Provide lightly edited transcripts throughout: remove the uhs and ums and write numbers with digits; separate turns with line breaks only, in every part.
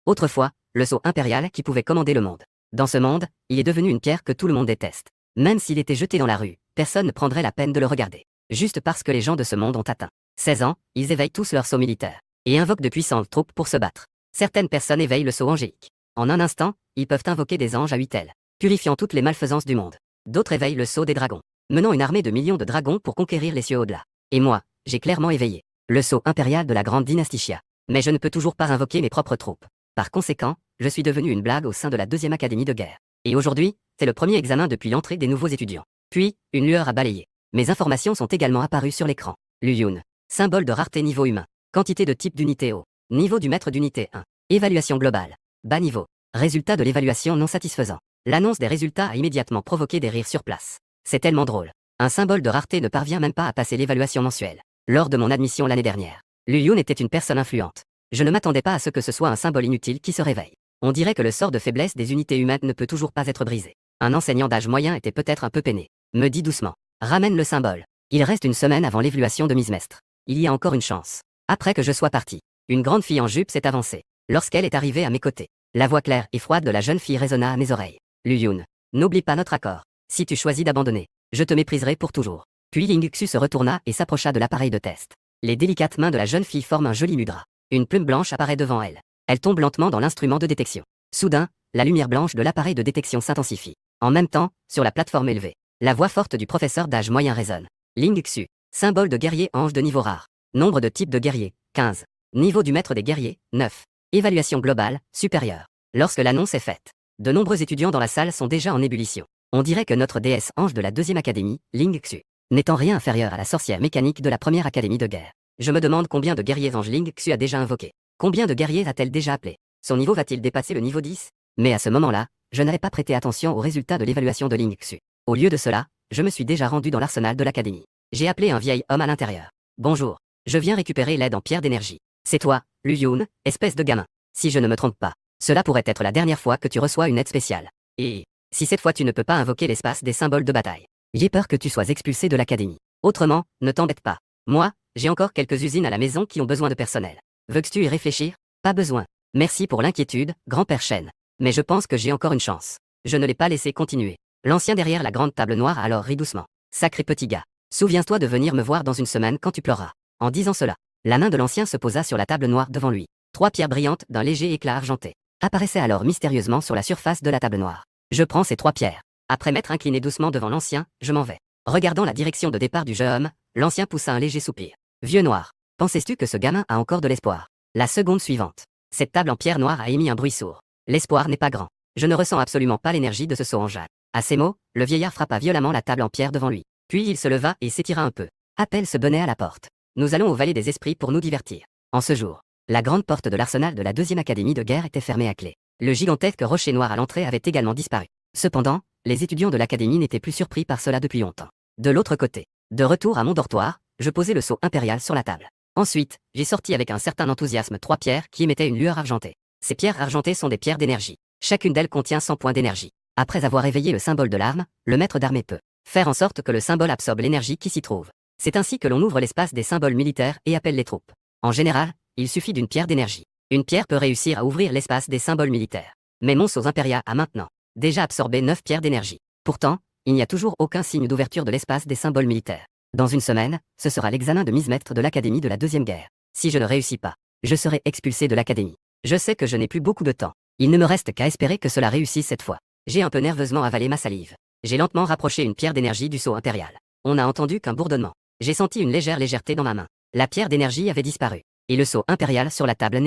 Autrefois, le sceau impérial qui pouvait commander le monde. Dans ce monde, il est devenu une pierre que tout le monde déteste. Même s'il était jeté dans la rue, personne ne prendrait la peine de le regarder. Juste parce que les gens de ce monde ont atteint 16 ans, ils éveillent tous leur sceau militaire et invoquent de puissantes troupes pour se battre. Certaines personnes éveillent le sceau angélique. En un instant, ils peuvent invoquer des anges à 8 ailes, purifiant toutes les malfaisances du monde. D'autres éveillent le sceau des dragons, menant une armée de millions de dragons pour conquérir les cieux au-delà. Et moi, j'ai clairement éveillé le sceau impérial de la grande dynastie Xia. Mais je ne peux toujours pas invoquer mes propres troupes. Par conséquent, je suis devenu une blague au sein de la deuxième académie de guerre. Et aujourd'hui, c'est le premier examen depuis l'entrée des nouveaux étudiants. Puis, une lueur a balayé. Mes informations sont également apparues sur l'écran. Luyun. Symbole de rareté niveau humain. Quantité de type d'unité haut. Niveau du maître d'unité 1. Évaluation globale. Bas niveau. Résultat de l'évaluation non satisfaisant. L'annonce des résultats a immédiatement provoqué des rires sur place. C'est tellement drôle. Un symbole de rareté ne parvient même pas à passer l'évaluation mensuelle. Lors de mon admission l'année dernière, Luyun était une personne influente. Je ne m'attendais pas à ce que ce soit un symbole inutile qui se réveille. On dirait que le sort de faiblesse des unités humaines ne peut toujours pas être brisé. Un enseignant d'âge moyen était peut-être un peu peiné. Me dit doucement. Ramène le symbole. Il reste une semaine avant l'évaluation de Mise-Mestre. Il y a encore une chance. Après que je sois parti, une grande fille en jupe s'est avancée. Lorsqu'elle est arrivée à mes côtés, la voix claire et froide de la jeune fille résonna à mes oreilles. Luyun, n'oublie pas notre accord. Si tu choisis d'abandonner, je te mépriserai pour toujours. Puis Lingxu se retourna et s'approcha de l'appareil de test. Les délicates mains de la jeune fille forment un joli mudra. Une plume blanche apparaît devant elle. Elle tombe lentement dans l'instrument de détection. Soudain, la lumière blanche de l'appareil de détection s'intensifie. En même temps, sur la plateforme élevée, la voix forte du professeur d'âge moyen résonne. Lingxu, symbole de guerrier ange de niveau rare. Nombre de types de guerriers, 15. Niveau du maître des guerriers, 9. Évaluation globale, supérieure. Lorsque l'annonce est faite, de nombreux étudiants dans la salle sont déjà en ébullition. On dirait que notre déesse ange de la deuxième académie, Lingxu, n'étant rien inférieure à la sorcière mécanique de la première académie de guerre. Je me demande combien de guerriers anges Lingxu a déjà invoqué. Combien de guerriers a-t-elle déjà appelé? Son niveau va-t-il dépasser le niveau 10? Mais à ce moment-là, je n'avais pas prêté attention aux résultats de l'évaluation de Lingxu. Au lieu de cela, je me suis déjà rendu dans l'arsenal de l'académie. J'ai appelé un vieil homme à l'intérieur. Bonjour. Je viens récupérer l'aide en pierre d'énergie. C'est toi, Luyun, espèce de gamin. Si je ne me trompe pas, cela pourrait être la dernière fois que tu reçois une aide spéciale. Et si cette fois tu ne peux pas invoquer l'espace des symboles de bataille, j'ai peur que tu sois expulsé de l'académie. Autrement, ne t'embête pas. Moi, j'ai encore quelques usines à la maison qui ont besoin de personnel. Veux-tu y réfléchir? Pas besoin. Merci pour l'inquiétude, grand-père Shen. Mais je pense que j'ai encore une chance. Je ne l'ai pas laissé continuer. L'ancien derrière la grande table noire a alors ri doucement. Sacré petit gars. Souviens-toi de venir me voir dans une semaine quand tu pleuras. En disant cela, la main de l'ancien se posa sur la table noire devant lui. 3 pierres brillantes d'un léger éclat argenté apparaissaient alors mystérieusement sur la surface de la table noire. Je prends ces 3 pierres. Après m'être incliné doucement devant l'ancien, je m'en vais. Regardant la direction de départ du jeune homme, l'ancien poussa un léger soupir. Vieux noir, pensais-tu que ce gamin a encore de l'espoir? La seconde suivante. Cette table en pierre noire a émis un bruit sourd. L'espoir n'est pas grand. Je ne ressens absolument pas l'énergie de ce saut en jade. À ces mots, le vieillard frappa violemment la table en pierre devant lui. Puis il se leva et s'étira un peu. Appelle ce bonnet à la porte. Nous allons au Vallée des Esprits pour nous divertir. En ce jour, la grande porte de l'arsenal de la deuxième académie de guerre était fermée à clé. Le gigantesque rocher noir à l'entrée avait également disparu. Cependant, les étudiants de l'académie n'étaient plus surpris par cela depuis longtemps. De l'autre côté, de retour à mon dortoir, je posai le sceau impérial sur la table. Ensuite, j'ai sorti avec un certain enthousiasme 3 pierres qui émettaient une lueur argentée. Ces pierres argentées sont des pierres d'énergie. Chacune d'elles contient 100 points d'énergie. Après avoir éveillé le symbole de l'arme, le maître d'armée peut faire en sorte que le symbole absorbe l'énergie qui s'y trouve. C'est ainsi que l'on ouvre l'espace des symboles militaires et appelle les troupes. En général, il suffit d'une pierre d'énergie. Une pierre peut réussir à ouvrir l'espace des symboles militaires. Mais mon sceau impérial a maintenant déjà absorbé 9 pierres d'énergie. Pourtant, il n'y a toujours aucun signe d'ouverture de l'espace des symboles militaires. Dans une semaine, ce sera l'examen de mise-maître de l'académie de la deuxième guerre. Si je ne réussis pas, je serai expulsé de l'académie. Je sais que je n'ai plus beaucoup de temps. Il ne me reste qu'à espérer que cela réussisse cette fois. J'ai un peu nerveusement avalé ma salive. J'ai lentement rapproché une pierre d'énergie du sceau impérial. On n'a entendu qu'un bourdonnement. J'ai senti une légère légèreté dans ma main. La pierre d'énergie avait disparu. Et le sceau impérial sur la table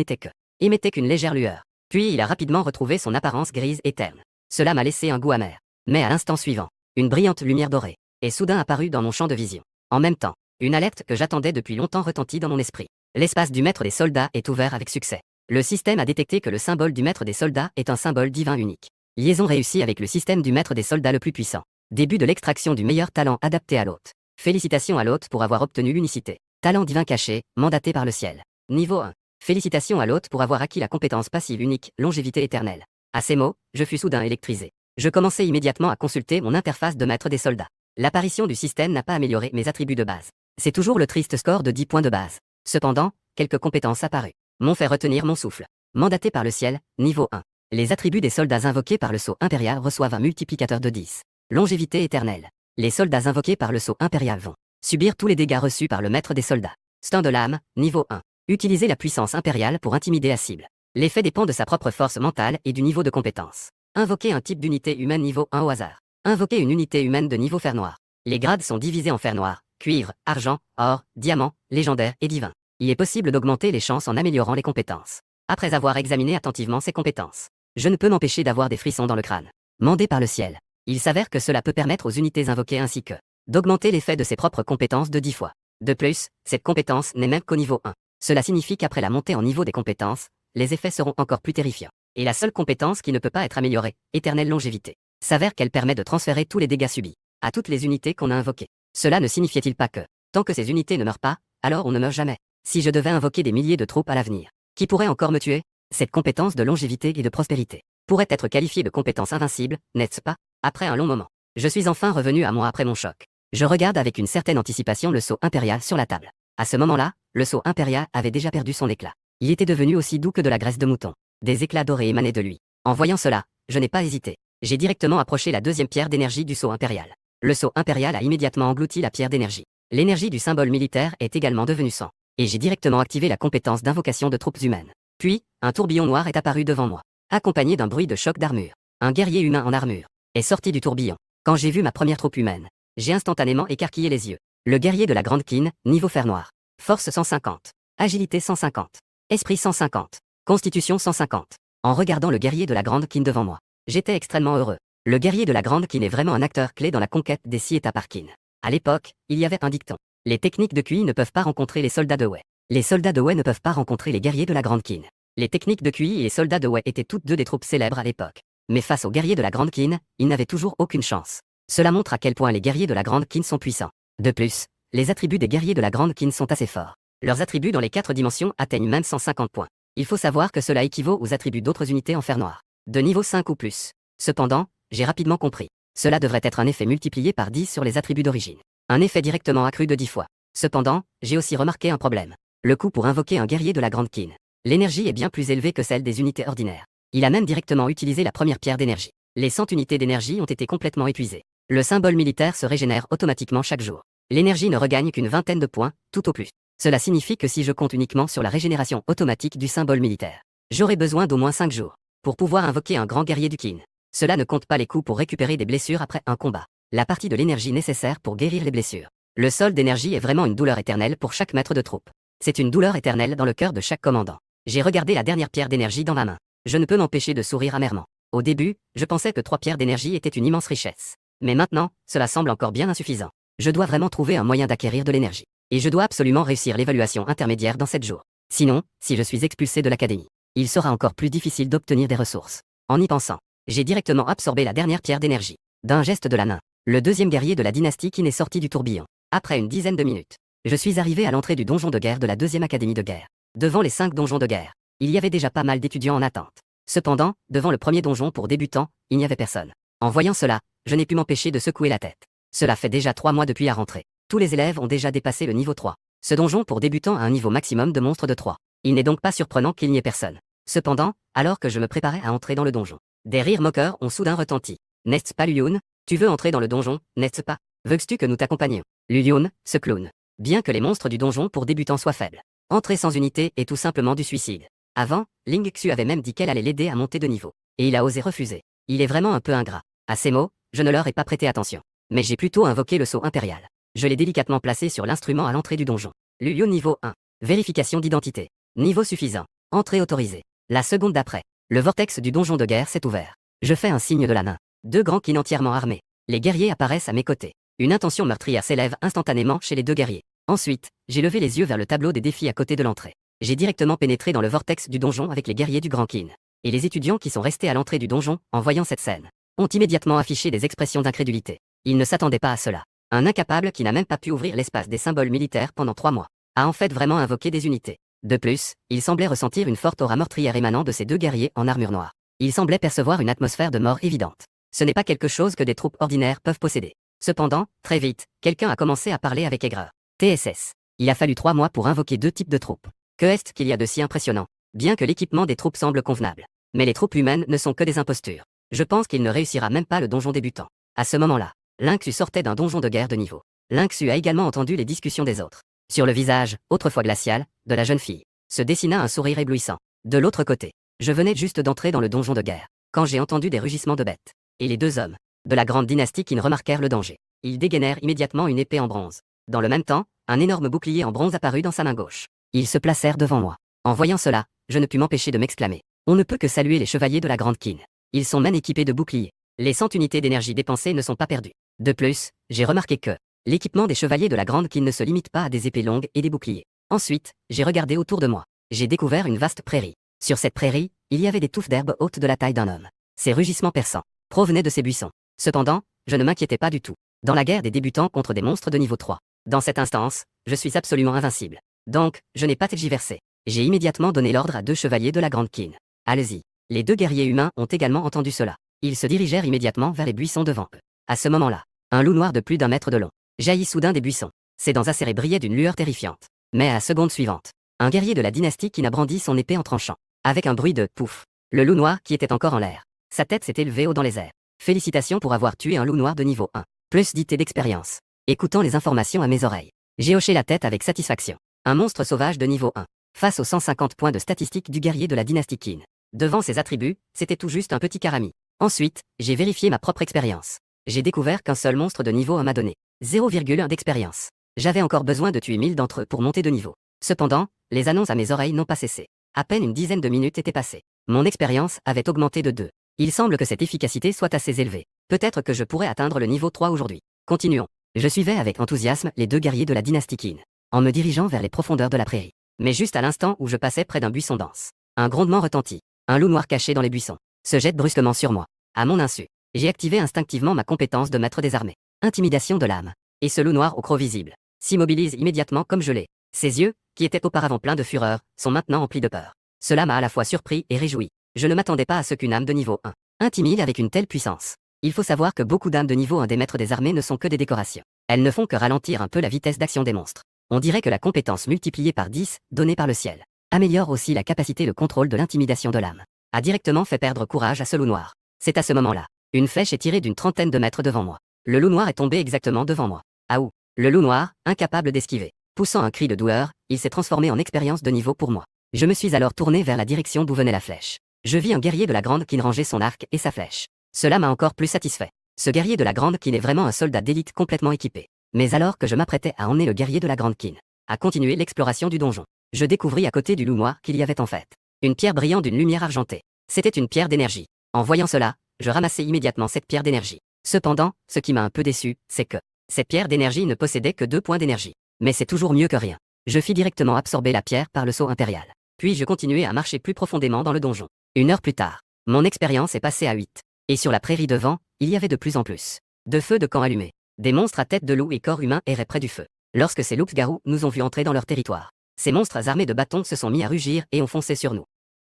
émettait qu'une légère lueur. Puis il a rapidement retrouvé son apparence grise et terne. Cela m'a laissé un goût amer. Mais à l'instant suivant, une brillante lumière dorée est soudain apparue dans mon champ de vision. En même temps, une alerte que j'attendais depuis longtemps retentit dans mon esprit. L'espace du maître des soldats est ouvert avec succès. Le système a détecté que le symbole du maître des soldats est un symbole divin unique. Liaison réussie avec le système du maître des soldats le plus puissant. Début de l'extraction du meilleur talent adapté à l'hôte. Félicitations à l'hôte pour avoir obtenu l'unicité. Talent divin caché, mandaté par le ciel. Niveau 1. Félicitations à l'hôte pour avoir acquis la compétence passive unique, longévité éternelle. À ces mots, je fus soudain électrisé. Je commençai immédiatement à consulter mon interface de maître des soldats. L'apparition du système n'a pas amélioré mes attributs de base. C'est toujours le triste score de 10 points de base. Cependant, quelques compétences apparues m'ont fait retenir mon souffle. Mandaté par le ciel, niveau 1. Les attributs des soldats invoqués par le sceau impérial reçoivent un multiplicateur de 10. Longévité éternelle. Les soldats invoqués par le sceau impérial vont subir tous les dégâts reçus par le maître des soldats. Stand de l'âme, niveau 1. Utilisez la puissance impériale pour intimider la cible. L'effet dépend de sa propre force mentale et du niveau de compétence. Invoquer un type d'unité humaine niveau 1 au hasard. Invoquer une unité humaine de niveau fer noir. Les grades sont divisés en fer noir, cuivre, argent, or, diamant, légendaire et divin. Il est possible d'augmenter les chances en améliorant les compétences. Après avoir examiné attentivement ses compétences, je ne peux m'empêcher d'avoir des frissons dans le crâne. Mandé par le ciel. Il s'avère que cela peut permettre aux unités invoquées ainsi que d'augmenter l'effet de ses propres compétences de 10 fois. De plus, cette compétence n'est même qu'au niveau 1. Cela signifie qu'après la montée en niveau des compétences, les effets seront encore plus terrifiants. Et la seule compétence qui ne peut pas être améliorée, éternelle longévité, s'avère qu'elle permet de transférer tous les dégâts subis à toutes les unités qu'on a invoquées. Cela ne signifiait-il pas que, tant que ces unités ne meurent pas, alors on ne meurt jamais? Si je devais invoquer des milliers de troupes à l'avenir, qui pourraient encore me tuer? Cette compétence de longévité et de prospérité pourrait être qualifiée de compétence invincible, n'est-ce pas? Après un long moment, je suis enfin revenu à moi après mon choc. Je regarde avec une certaine anticipation le sceau impérial sur la table. À ce moment-là, le sceau impérial avait déjà perdu son éclat. Il était devenu aussi doux que de la graisse de mouton. Des éclats dorés émanaient de lui. En voyant cela, je n'ai pas hésité. J'ai directement approché la deuxième pierre d'énergie du sceau impérial. Le sceau impérial a immédiatement englouti la pierre d'énergie. L'énergie du symbole militaire est également devenue sang. Et j'ai directement activé la compétence d'invocation de troupes humaines. Puis, un tourbillon noir est apparu devant moi, accompagné d'un bruit de choc d'armure. Un guerrier humain en armure est sorti du tourbillon. Quand j'ai vu ma première troupe humaine, j'ai instantanément écarquillé les yeux. Le guerrier de la Grande Quine, niveau fer noir. Force 150. Agilité 150. Esprit 150. Constitution 150. En regardant le guerrier de la Grande Quine devant moi, j'étais extrêmement heureux. Le guerrier de la Grande Quine est vraiment un acteur clé dans la conquête des 6 États par Qin. À l'époque, il y avait un dicton. Les techniques de QI ne peuvent pas rencontrer les soldats de Wei. Les soldats de Wei ne peuvent pas rencontrer les guerriers de la Grande Qin. Les techniques de QI et les soldats de Wei étaient toutes deux des troupes célèbres à l'époque. Mais face aux guerriers de la Grande Qin, ils n'avaient toujours aucune chance. Cela montre à quel point les guerriers de la Grande Qin sont puissants. De plus, les attributs des guerriers de la Grande Qin sont assez forts. Leurs attributs dans les 4 dimensions atteignent même 150 points. Il faut savoir que cela équivaut aux attributs d'autres unités en fer noir, de niveau 5 ou plus. Cependant, j'ai rapidement compris. Cela devrait être un effet multiplié par 10 sur les attributs d'origine. Un effet directement accru de 10 fois. Cependant, j'ai aussi remarqué un problème. Le coût pour invoquer un guerrier de la Grande Qin. L'énergie est bien plus élevée que celle des unités ordinaires. Il a même directement utilisé la première pierre d'énergie. Les 100 unités d'énergie ont été complètement épuisées. Le symbole militaire se régénère automatiquement chaque jour. L'énergie ne regagne qu'une vingtaine de points, tout au plus. Cela signifie que si je compte uniquement sur la régénération automatique du symbole militaire, j'aurai besoin d'au moins 5 jours pour pouvoir invoquer un grand guerrier du Qin. Cela ne compte pas les coûts pour récupérer des blessures après un combat. La partie de l'énergie nécessaire pour guérir les blessures. Le solde d'énergie est vraiment une douleur éternelle pour chaque maître de troupe. C'est une douleur éternelle dans le cœur de chaque commandant. J'ai regardé la dernière pierre d'énergie dans ma main. Je ne peux m'empêcher de sourire amèrement. Au début, je pensais que 3 pierres d'énergie étaient une immense richesse. Mais maintenant, cela semble encore bien insuffisant. Je dois vraiment trouver un moyen d'acquérir de l'énergie. Et je dois absolument réussir l'évaluation intermédiaire dans 7 jours. Sinon, si je suis expulsé de l'académie, il sera encore plus difficile d'obtenir des ressources. En y pensant, j'ai directement absorbé la dernière pierre d'énergie. D'un geste de la main, le deuxième guerrier de la dynastie Qin est sorti du tourbillon. Après une dizaine de minutes, je suis arrivé à l'entrée du donjon de guerre de la deuxième académie de guerre. Devant les 5 donjons de guerre, il y avait déjà pas mal d'étudiants en attente. Cependant, devant le premier donjon pour débutants, il n'y avait personne. En voyant cela, je n'ai pu m'empêcher de secouer la tête. Cela fait déjà 3 mois depuis la rentrée. Tous les élèves ont déjà dépassé le niveau 3. Ce donjon pour débutants a un niveau maximum de monstres de 3. Il n'est donc pas surprenant qu'il n'y ait personne. Cependant, alors que je me préparais à entrer dans le donjon, des rires moqueurs ont soudain retenti. N'est-ce pas Luyun? Tu veux entrer dans le donjon, n'est-ce pas? Veux-tu que nous t'accompagnions? Luyun, ce clown. Bien que les monstres du donjon pour débutants soient faibles, entrer sans unité est tout simplement du suicide. Avant, Ling Xu avait même dit qu'elle allait l'aider à monter de niveau. Et il a osé refuser. Il est vraiment un peu ingrat. À ces mots, je ne leur ai pas prêté attention. Mais j'ai plutôt invoqué le sceau impérial. Je l'ai délicatement placé sur l'instrument à l'entrée du donjon. Luyun niveau 1. Vérification d'identité. Niveau suffisant. Entrée autorisée. La seconde d'après, le vortex du donjon de guerre s'est ouvert. Je fais un signe de la main. 2 grands Qin entièrement armés. Les guerriers apparaissent à mes côtés. Une intention meurtrière s'élève instantanément chez les 2 guerriers. Ensuite, j'ai levé les yeux vers le tableau des défis à côté de l'entrée. J'ai directement pénétré dans le vortex du donjon avec les guerriers du Grand Qin. Et les étudiants qui sont restés à l'entrée du donjon, en voyant cette scène, ont immédiatement affiché des expressions d'incrédulité. Ils ne s'attendaient pas à cela. Un incapable qui n'a même pas pu ouvrir l'espace des symboles militaires pendant 3 mois, a en fait vraiment invoqué des unités. De plus, il semblait ressentir une forte aura meurtrière émanant de ces 2 guerriers en armure noire. Il semblait percevoir une atmosphère de mort évidente. Ce n'est pas quelque chose que des troupes ordinaires peuvent posséder. Cependant, très vite, quelqu'un a commencé à parler avec aigreur. TSS. Il a fallu 3 mois pour invoquer 2 types de troupes. Que est-ce qu'il y a de si impressionnant? bien que l'équipement des troupes semble convenable. Mais les troupes humaines ne sont que des impostures. Je pense qu'il ne réussira même pas le donjon débutant. À ce moment-là, Lynxu sortait d'un donjon de guerre de niveau. Lynxu a également entendu les discussions des autres. Sur le visage, autrefois glacial, de la jeune fille, se dessina un sourire éblouissant. De l'autre côté, je venais juste d'entrer dans le donjon de guerre, quand j'ai entendu des rugissements de bêtes. Et les deux hommes, de la grande dynastie qui ne remarquèrent le danger. Ils dégainèrent immédiatement une épée en bronze. Dans le même temps, un énorme bouclier en bronze apparut dans sa main gauche. Ils se placèrent devant moi. En voyant cela, je ne pus m'empêcher de m'exclamer. On ne peut que saluer les chevaliers de la Grande Qin. Ils sont même équipés de boucliers. Les 100 unités d'énergie dépensées ne sont pas perdues. De plus, j'ai remarqué que l'équipement des chevaliers de la Grande Qin ne se limite pas à des épées longues et des boucliers. Ensuite, j'ai regardé autour de moi. J'ai découvert une vaste prairie. Sur cette prairie, il y avait des touffes d'herbe hautes de la taille d'un homme. Ces rugissements perçants provenaient de ces buissons. Cependant, je ne m'inquiétais pas du tout. Dans la guerre des débutants contre des monstres de niveau 3. Dans cette instance, je suis absolument invincible. Donc, je n'ai pas tergiversé. J'ai immédiatement donné l'ordre à 2 chevaliers de la Grande Qin. Allez-y. Les 2 guerriers humains ont également entendu cela. Ils se dirigèrent immédiatement vers les buissons devant eux. À ce moment-là, un loup noir de plus d'1 mètre de long jaillit soudain des buissons. Ses dents acérées brillaient d'une lueur terrifiante. Mais à la seconde suivante, un guerrier de la dynastie qui n'a brandi son épée en tranchant. Avec un bruit de pouf. Le loup noir qui était encore en l'air. Sa tête s'est élevée haut dans les airs. Félicitations pour avoir tué un loup noir de niveau 1. Plus d'IT d'expérience. Écoutant les informations à mes oreilles, j'ai hoché la tête avec satisfaction. Un monstre sauvage de niveau 1. Face aux 150 points de statistiques du guerrier de la dynastie Qin. Devant ses attributs, c'était tout juste un petit karami. Ensuite, j'ai vérifié ma propre expérience. J'ai découvert qu'un seul monstre de niveau 1 m'a donné 0,1 d'expérience. J'avais encore besoin de tuer 1000 d'entre eux pour monter de niveau. Cependant, les annonces à mes oreilles n'ont pas cessé. À peine une dizaine de minutes étaient passées. Mon expérience avait augmenté de 2. Il semble que cette efficacité soit assez élevée. Peut-être que je pourrais atteindre le niveau 3 aujourd'hui. Continuons. Je suivais avec enthousiasme les 2 guerriers de la dynastie Qin, en me dirigeant vers les profondeurs de la prairie. Mais juste à l'instant où je passais près d'un buisson dense, un grondement retentit. Un loup noir caché dans les buissons se jette brusquement sur moi. À mon insu, j'ai activé instinctivement ma compétence de maître des armées. Intimidation de l'âme. Et ce loup noir au croc visible s'immobilise immédiatement comme gelé. Ses yeux, qui étaient auparavant pleins de fureur, sont maintenant emplis de peur. Cela m'a à la fois surpris et réjoui. Je ne m'attendais pas à ce qu'une âme de niveau 1 intimide avec une telle puissance. Il faut savoir que beaucoup d'âmes de niveau 1 des maîtres des armées ne sont que des décorations. Elles ne font que ralentir un peu la vitesse d'action des monstres. On dirait que la compétence multipliée par 10, donnée par le ciel, améliore aussi la capacité de contrôle de l'intimidation de l'âme. A directement fait perdre courage à ce loup noir. C'est à ce moment-là. Une flèche est tirée d'une trentaine de mètres devant moi. Le loup noir est tombé exactement devant moi. Aouh! Le loup noir, incapable d'esquiver. Poussant un cri de douleur, il s'est transformé en expérience de niveau pour moi. Je me suis alors tourné vers la direction d'où venait la flèche. Je vis un guerrier de la Grande Qin ranger son arc et sa flèche. Cela m'a encore plus satisfait. Ce guerrier de la Grande Qin est vraiment un soldat d'élite complètement équipé. Mais alors que je m'apprêtais à emmener le guerrier de la Grande Qin à continuer l'exploration du donjon, je découvris à côté du loup noir qu'il y avait en fait une pierre brillant d'une lumière argentée. C'était une pierre d'énergie. En voyant cela, je ramassai immédiatement cette pierre d'énergie. Cependant, ce qui m'a un peu déçu, c'est que cette pierre d'énergie ne possédait que 2 points d'énergie. Mais c'est toujours mieux que rien. Je fis directement absorber la pierre par le sceau impérial. Puis je continuai à marcher plus profondément dans le donjon. 1 heure plus tard, mon expérience est passée à 8. Et sur la prairie devant, il y avait de plus en plus de feux de camp allumés. Des monstres à tête de loup et corps humain erraient près du feu. Lorsque ces loups-garous nous ont vus entrer dans leur territoire, ces monstres armés de bâtons se sont mis à rugir et ont foncé sur nous.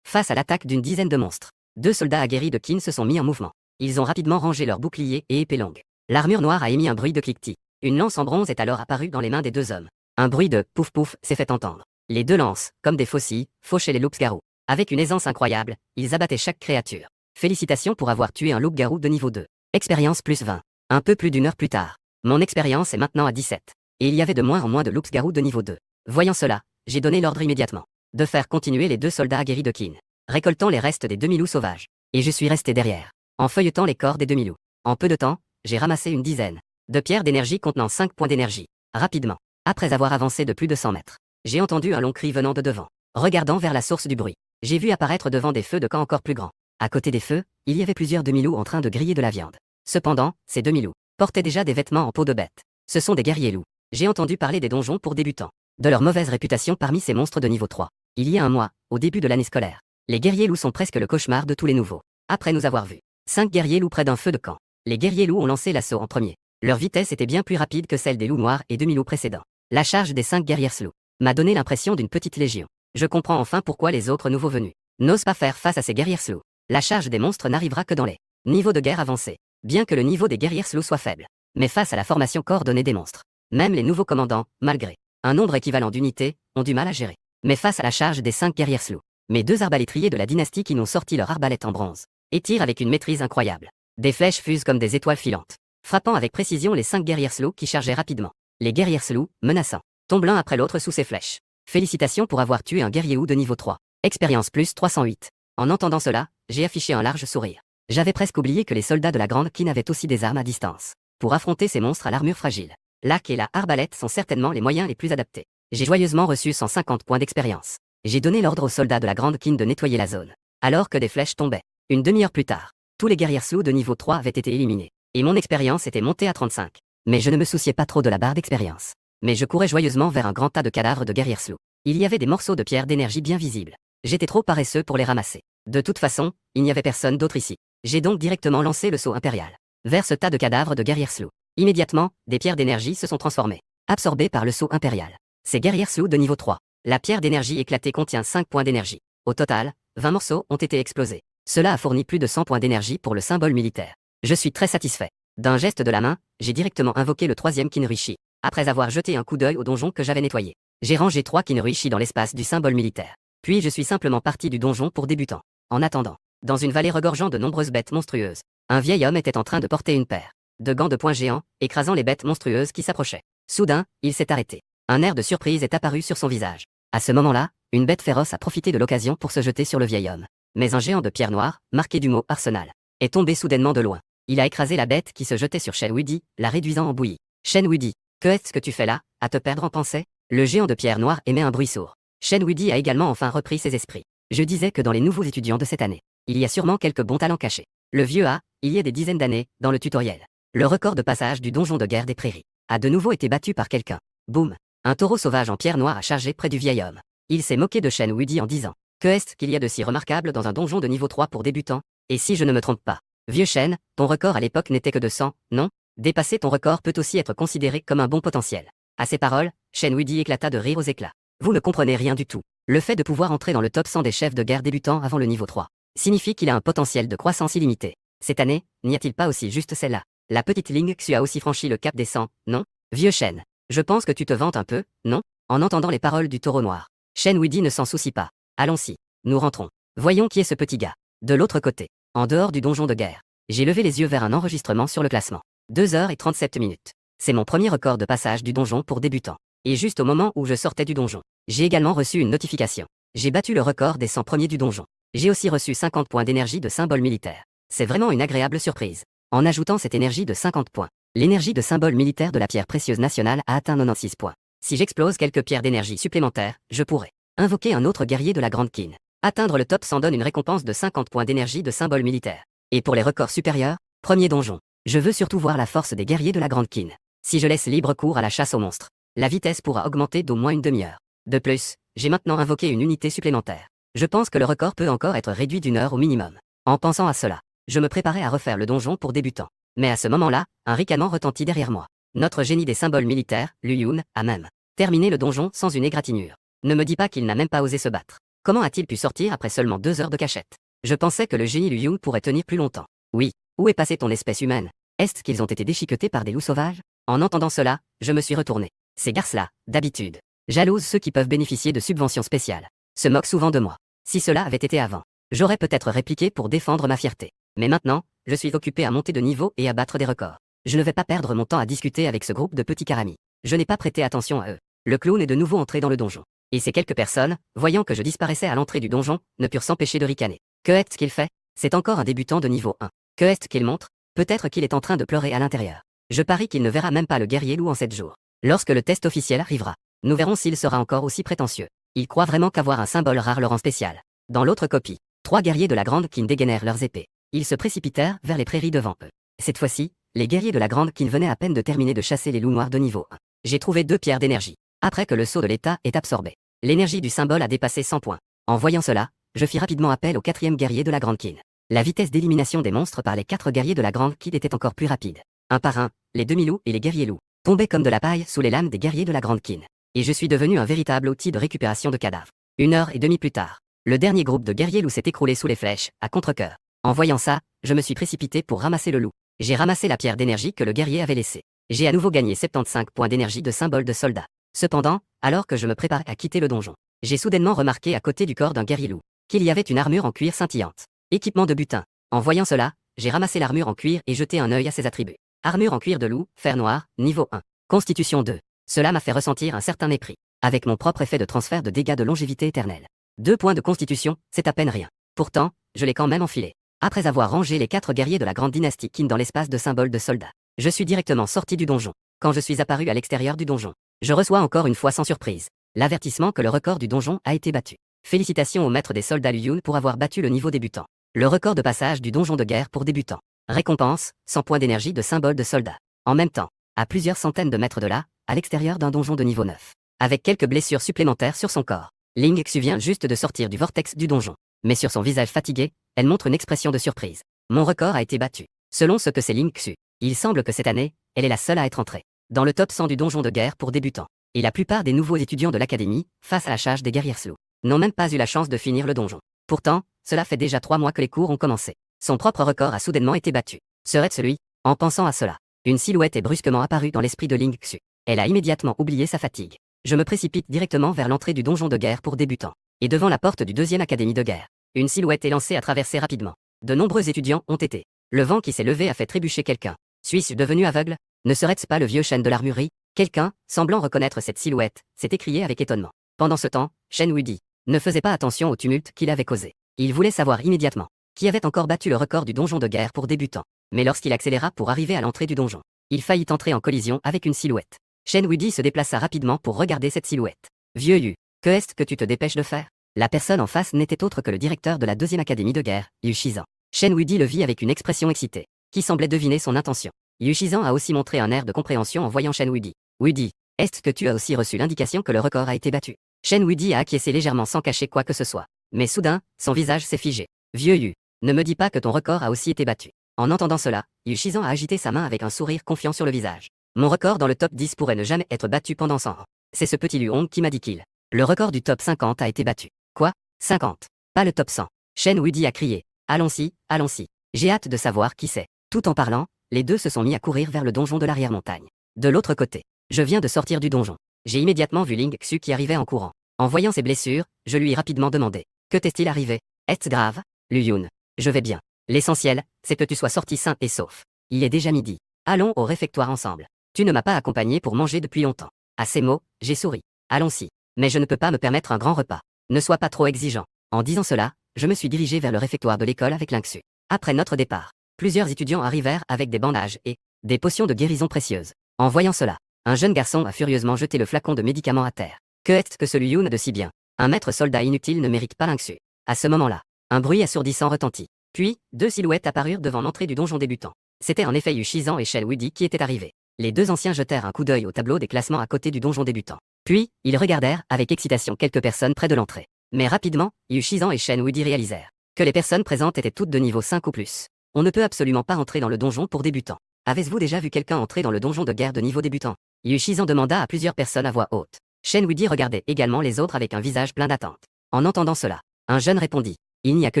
Face à l'attaque d'une dizaine de monstres, 2 soldats aguerris de Qin se sont mis en mouvement. Ils ont rapidement rangé leurs boucliers et épées longues. L'armure noire a émis un bruit de cliquetis. Une lance en bronze est alors apparue dans les mains des 2 hommes. Un bruit de pouf pouf s'est fait entendre. Les 2 lances, comme des faucilles, fauchaient les loups-garous. Avec une aisance incroyable, ils abattaient chaque créature. Félicitations pour avoir tué un loup-garou de niveau 2. Expérience plus 20. Un peu plus d'1 heure plus tard, mon expérience est maintenant à 17. Et il y avait de moins en moins de loups-garous de niveau 2. Voyant cela, j'ai donné l'ordre immédiatement de faire continuer les 2 soldats aguerris de Qin, récoltant les restes des demi-loups sauvages. Et je suis resté derrière, en feuilletant les corps des demi-loups. En peu de temps, j'ai ramassé une dizaine de pierres d'énergie contenant 5 points d'énergie. Rapidement, après avoir avancé de plus de 100 mètres, j'ai entendu un long cri venant de devant. Regardant vers la source du bruit, j'ai vu apparaître devant des feux de camp encore plus grands. À côté des feux, il y avait plusieurs demi-loups en train de griller de la viande. Cependant, ces demi-loups portaient déjà des vêtements en peau de bête. Ce sont des guerriers loups. J'ai entendu parler des donjons pour débutants, de leur mauvaise réputation parmi ces monstres de niveau 3. Il y a un mois, au début de l'année scolaire, les guerriers loups sont presque le cauchemar de tous les nouveaux. Après nous avoir vus 5 guerriers loups près d'un feu de camp, les guerriers loups ont lancé l'assaut en premier. Leur vitesse était bien plus rapide que celle des loups noirs et demi-loups précédents. La charge des 5 guerriers loups m'a donné l'impression d'une petite légion. Je comprends enfin pourquoi les autres nouveaux venus n'osent pas faire face à ces guerriers loups. La charge des monstres n'arrivera que dans les niveaux de guerre avancés, bien que le niveau des guerriers loups soit faible. Mais face à la formation coordonnée des monstres, même les nouveaux commandants, malgré un nombre équivalent d'unités, ont du mal à gérer. Mais face à la charge des 5 guerriers loups, Mes deux arbalétriers de la dynastie qui n'ont sorti leur arbalète en bronze, et tirent avec une maîtrise incroyable. Des flèches fusent comme des étoiles filantes, frappant avec précision les 5 guerriers slow qui chargeaient rapidement. Les guerriers slow, menaçants, tombent l'un après l'autre sous ces flèches. Félicitations pour avoir tué un guerrier ou de niveau 3. Expérience plus 308. En entendant cela, j'ai affiché un large sourire. J'avais presque oublié que les soldats de la Grande Qin avaient aussi des armes à distance. Pour affronter ces monstres à l'armure fragile, l'arc et la arbalète sont certainement les moyens les plus adaptés. J'ai joyeusement reçu 150 points d'expérience. J'ai donné l'ordre aux soldats de la Grande Qin de nettoyer la zone, alors que des flèches tombaient. Une demi-heure plus tard, tous les guerriers slow de niveau 3 avaient été éliminés, et mon expérience était montée à 35. Mais je ne me souciais pas trop de la barre d'expérience. Mais je courais joyeusement vers un grand tas de cadavres de guerriers slow. Il y avait des morceaux de pierre d'énergie bien visibles. J'étais trop paresseux pour les ramasser. De toute façon, il n'y avait personne d'autre ici. J'ai donc directement lancé le saut impérial vers ce tas de cadavres de guerriers slow. Immédiatement, des pierres d'énergie se sont transformées, absorbées par le saut impérial. Ces guerriers slow de niveau 3. La pierre d'énergie éclatée contient 5 points d'énergie. Au total, 20 morceaux ont été explosés. Cela a fourni plus de 100 points d'énergie pour le symbole militaire. Je suis très satisfait. D'un geste de la main, j'ai directement invoqué le 3e Kinrishi. Après avoir jeté un coup d'œil au donjon que j'avais nettoyé, j'ai rangé 3 Kinrishi dans l'espace du symbole militaire. Puis je suis simplement parti du donjon pour débutants. En attendant, dans une vallée regorgeant de nombreuses bêtes monstrueuses, un vieil homme était en train de porter une paire de gants de poing géants, écrasant les bêtes monstrueuses qui s'approchaient. Soudain, il s'est arrêté. Un air de surprise est apparu sur son visage. À ce moment-là, une bête féroce a profité de l'occasion pour se jeter sur le vieil homme. Mais un géant de pierre noire, marqué du mot arsenal, est tombé soudainement de loin. Il a écrasé la bête qui se jetait sur Shen Wudi, la réduisant en bouillie. Shen Wudi, que est-ce que tu fais là, à te perdre en pensée? Le géant de pierre noire émet un bruit sourd. Shen Wudi a également enfin repris ses esprits. Je disais que dans les nouveaux étudiants de cette année, il y a sûrement quelques bons talents cachés. Le vieux a, il y a des dizaines d'années, dans le tutoriel, le record de passage du donjon de guerre des prairies a de nouveau été battu par quelqu'un. Boum! Un taureau sauvage en pierre noire a chargé près du vieil homme. Il s'est moqué de Shen Wudi en disant: que est-ce qu'il y a de si remarquable dans un donjon de niveau 3 pour débutants? Et si je ne me trompe pas, vieux Shen, ton record à l'époque n'était que de 100, non? Dépasser ton record peut aussi être considéré comme un bon potentiel. À ces paroles, Shen Wudi éclata de rire aux éclats. Vous ne comprenez rien du tout. Le fait de pouvoir entrer dans le top 100 des chefs de guerre débutants avant le niveau 3 signifie qu'il a un potentiel de croissance illimité. Cette année, n'y a-t-il pas aussi juste celle-là? La petite Ling Xu a aussi franchi le cap des 100, non? Vieux Shen, je pense que tu te vantes un peu, non? En entendant les paroles du taureau noir, Shen Wudi ne s'en soucie pas. Allons-y, nous rentrons. Voyons qui est ce petit gars. De l'autre côté, en dehors du donjon de guerre, j'ai levé les yeux vers un enregistrement sur le classement. 2h37. C'est mon premier record de passage du donjon pour débutants. Et juste au moment où je sortais du donjon, j'ai également reçu une notification. J'ai battu le record des 100 premiers du donjon. J'ai aussi reçu 50 points d'énergie de symbole militaire. C'est vraiment une agréable surprise. En ajoutant cette énergie de 50 points, l'énergie de symbole militaire de la pierre précieuse nationale a atteint 96 points. Si j'explose quelques pierres d'énergie supplémentaires, je pourrais invoquer un autre guerrier de la Grande Qin. Atteindre le top 100 donne une récompense de 50 points d'énergie de symbole militaire. Et pour les records supérieurs, premier donjon. Je veux surtout voir la force des guerriers de la Grande Qin. Si je laisse libre cours à la chasse aux monstres, la vitesse pourra augmenter d'au moins une demi-heure. De plus, j'ai maintenant invoqué une unité supplémentaire. Je pense que le record peut encore être réduit d'une heure au minimum. En pensant à cela, je me préparais à refaire le donjon pour débutants. Mais à ce moment-là, un ricanement retentit derrière moi. Notre génie des symboles militaires, Lu Yun, a même terminé le donjon sans une égratignure. Ne me dis pas qu'il n'a même pas osé se battre. Comment a-t-il pu sortir après seulement 2 heures de cachette? Je pensais que le génie Lu Yun pourrait tenir plus longtemps. Oui, où est passée ton espèce humaine? Est-ce qu'ils ont été déchiquetés par des loups sauvages? En entendant cela, je me suis retourné. Ces garces-là, d'habitude, jalousent ceux qui peuvent bénéficier de subventions spéciales, se moquent souvent de moi. Si cela avait été avant, j'aurais peut-être répliqué pour défendre ma fierté. Mais maintenant, je suis occupé à monter de niveau et à battre des records. Je ne vais pas perdre mon temps à discuter avec ce groupe de petits caramis. Je n'ai pas prêté attention à eux. Le clown est de nouveau entré dans le donjon. Et ces quelques personnes, voyant que je disparaissais à l'entrée du donjon, ne purent s'empêcher de ricaner. Que est-ce qu'il fait? C'est encore un débutant de niveau 1. Que est-ce qu'il montre? Peut-être qu'il est en train de pleurer à l'intérieur. Je parie qu'il ne verra même pas le guerrier loup en 7 jours. Lorsque le test officiel arrivera, nous verrons s'il sera encore aussi prétentieux. Il croit vraiment qu'avoir un symbole rare le rend spécial. Dans l'autre copie, 3 guerriers de la Grande Qin dégainèrent leurs épées. Ils se précipitèrent vers les prairies devant eux. Cette fois-ci, les guerriers de la Grande Qin venaient à peine de terminer de chasser les loups noirs de niveau 1. J'ai trouvé 2 pierres d'énergie. Après que le sceau de l'état est absorbé, l'énergie du symbole a dépassé 100 points. En voyant cela, je fis rapidement appel au 4e guerrier de la Grande Qin. La vitesse d'élimination des monstres par les 4 guerriers de la Grande Qin était encore plus rapide. Un par un, les demi-loups et les guerriers loups tombaient comme de la paille sous les lames des guerriers de la Grande Qin. Et je suis devenu un véritable outil de récupération de cadavres. 1h30 plus tard, le dernier groupe de guerriers loups s'est écroulé sous les flèches, à contre-cœur. En voyant ça, je me suis précipité pour ramasser le loup. J'ai ramassé la pierre d'énergie que le guerrier avait laissée. J'ai à nouveau gagné 75 points d'énergie de symbole de soldat. Cependant, alors que je me préparais à quitter le donjon, j'ai soudainement remarqué à côté du corps d'un guerrier loup qu'il y avait une armure en cuir scintillante. Équipement de butin. En voyant cela, j'ai ramassé l'armure en cuir et jeté un œil à ses attributs. Armure en cuir de loup, fer noir, niveau 1. Constitution 2. Cela m'a fait ressentir un certain mépris. Avec mon propre effet de transfert de dégâts de longévité éternelle. 2 points de constitution, c'est à peine rien. Pourtant, je l'ai quand même enfilé. Après avoir rangé les 4 guerriers de la grande dynastie Qin dans l'espace de symbole de soldats, je suis directement sorti du donjon. Quand je suis apparu à l'extérieur du donjon, je reçois encore une fois sans surprise l'avertissement que le record du donjon a été battu. Félicitations au maître des soldats Lu Yun pour avoir battu le niveau débutant. Le record de passage du donjon de guerre pour débutants. Récompense, 100 points d'énergie de symbole de soldat. En même temps, à plusieurs centaines de mètres de là, à l'extérieur d'un donjon de niveau 9. Avec quelques blessures supplémentaires sur son corps. Ling Xu vient juste de sortir du vortex du donjon. Mais sur son visage fatigué, elle montre une expression de surprise. Mon record a été battu. Selon ce que c'est Ling Xu, il semble que cette année, elle est la seule à être entrée dans le top 100 du donjon de guerre pour débutants. Et la plupart des nouveaux étudiants de l'académie, face à la charge des guerriers Slu, n'ont même pas eu la chance de finir le donjon. Pourtant, cela fait déjà 3 mois que les cours ont commencé. Son propre record a soudainement été battu. Serait celui, en pensant à cela, une silhouette est brusquement apparue dans l'esprit de Ling Xu. Elle a immédiatement oublié sa fatigue. Je me précipite directement vers l'entrée du donjon de guerre pour débutants. Et devant la porte du deuxième académie de guerre, une silhouette est lancée à traverser rapidement. De nombreux étudiants ont été. Le vent qui s'est levé a fait trébucher quelqu'un. Suis-je devenu aveugle? Ne serait-ce pas le vieux Shen de l'armurerie? Quelqu'un, semblant reconnaître cette silhouette, s'est écrié avec étonnement. Pendant ce temps, Shen Wudi ne faisait pas attention au tumulte qu'il avait causé. Il voulait savoir immédiatement qui avait encore battu le record du donjon de guerre pour débutants. Mais lorsqu'il accéléra pour arriver à l'entrée du donjon, il faillit entrer en collision avec une silhouette. Shen Wudi se déplaça rapidement pour regarder cette silhouette. Vieux Yu, que est-ce que tu te dépêches de faire? La personne en face n'était autre que le directeur de la deuxième académie de guerre, Yu Shizan. Shen Wudi le vit avec une expression excitée, qui semblait deviner son intention. Yu Shizan a aussi montré un air de compréhension en voyant Shen Wudi. Wudi, est-ce que tu as aussi reçu l'indication que le record a été battu? Shen Wudi a acquiescé légèrement sans cacher quoi que ce soit. Mais soudain, son visage s'est figé. Vieux Yu, ne me dis pas que ton record a aussi été battu. En entendant cela, Yu Shizan a agité sa main avec un sourire confiant sur le visage. Mon record dans le top 10 pourrait ne jamais être battu pendant 100 ans. C'est ce petit Lu Hong qui m'a dit qu'il. Le record du top 50 a été battu. Quoi? 50. Pas le top 100. Shen Wudi a crié. Allons-y, allons-y. J'ai hâte de savoir qui c'est. Tout en parlant, les deux se sont mis à courir vers le donjon de l'arrière-montagne. De l'autre côté, je viens de sortir du donjon. J'ai immédiatement vu Ling Xu qui arrivait en courant. En voyant ses blessures, je lui ai rapidement demandé. Que t'est-il arrivé? Est-ce grave? Lu Yun. Je vais bien. L'essentiel, c'est que tu sois sorti sain et sauf. Il est déjà midi. Allons au réfectoire ensemble. Tu ne m'as pas accompagné pour manger depuis longtemps. À ces mots, j'ai souri. Allons-y. Mais je ne peux pas me permettre un grand repas. Ne sois pas trop exigeant. En disant cela, je me suis dirigé vers le réfectoire de l'école avec Ling Xu. Après notre départ, plusieurs étudiants arrivèrent avec des bandages et des potions de guérison précieuses. En voyant cela, un jeune garçon a furieusement jeté le flacon de médicaments à terre. Que est-ce que ce Lu Yun de si bien? Un maître soldat inutile ne mérite pas Ling Xu. À ce moment-là, un bruit assourdissant retentit. Puis, 2 silhouettes apparurent devant l'entrée du donjon débutant. C'était en effet Yu Shizan et Shen Wudi qui étaient arrivés. Les deux anciens jetèrent un coup d'œil au tableau des classements à côté du donjon débutant. Puis, ils regardèrent avec excitation quelques personnes près de l'entrée. Mais rapidement, Yu Shizan et Shen Wudi réalisèrent que les personnes présentes étaient toutes de niveau 5 ou plus. On ne peut absolument pas entrer dans le donjon pour débutants. Avez-vous déjà vu quelqu'un entrer dans le donjon de guerre de niveau débutant? Yu Shizan demanda à plusieurs personnes à voix haute. Shen Wudi regardait également les autres avec un visage plein d'attente. En entendant cela, un jeune répondit. Il n'y a que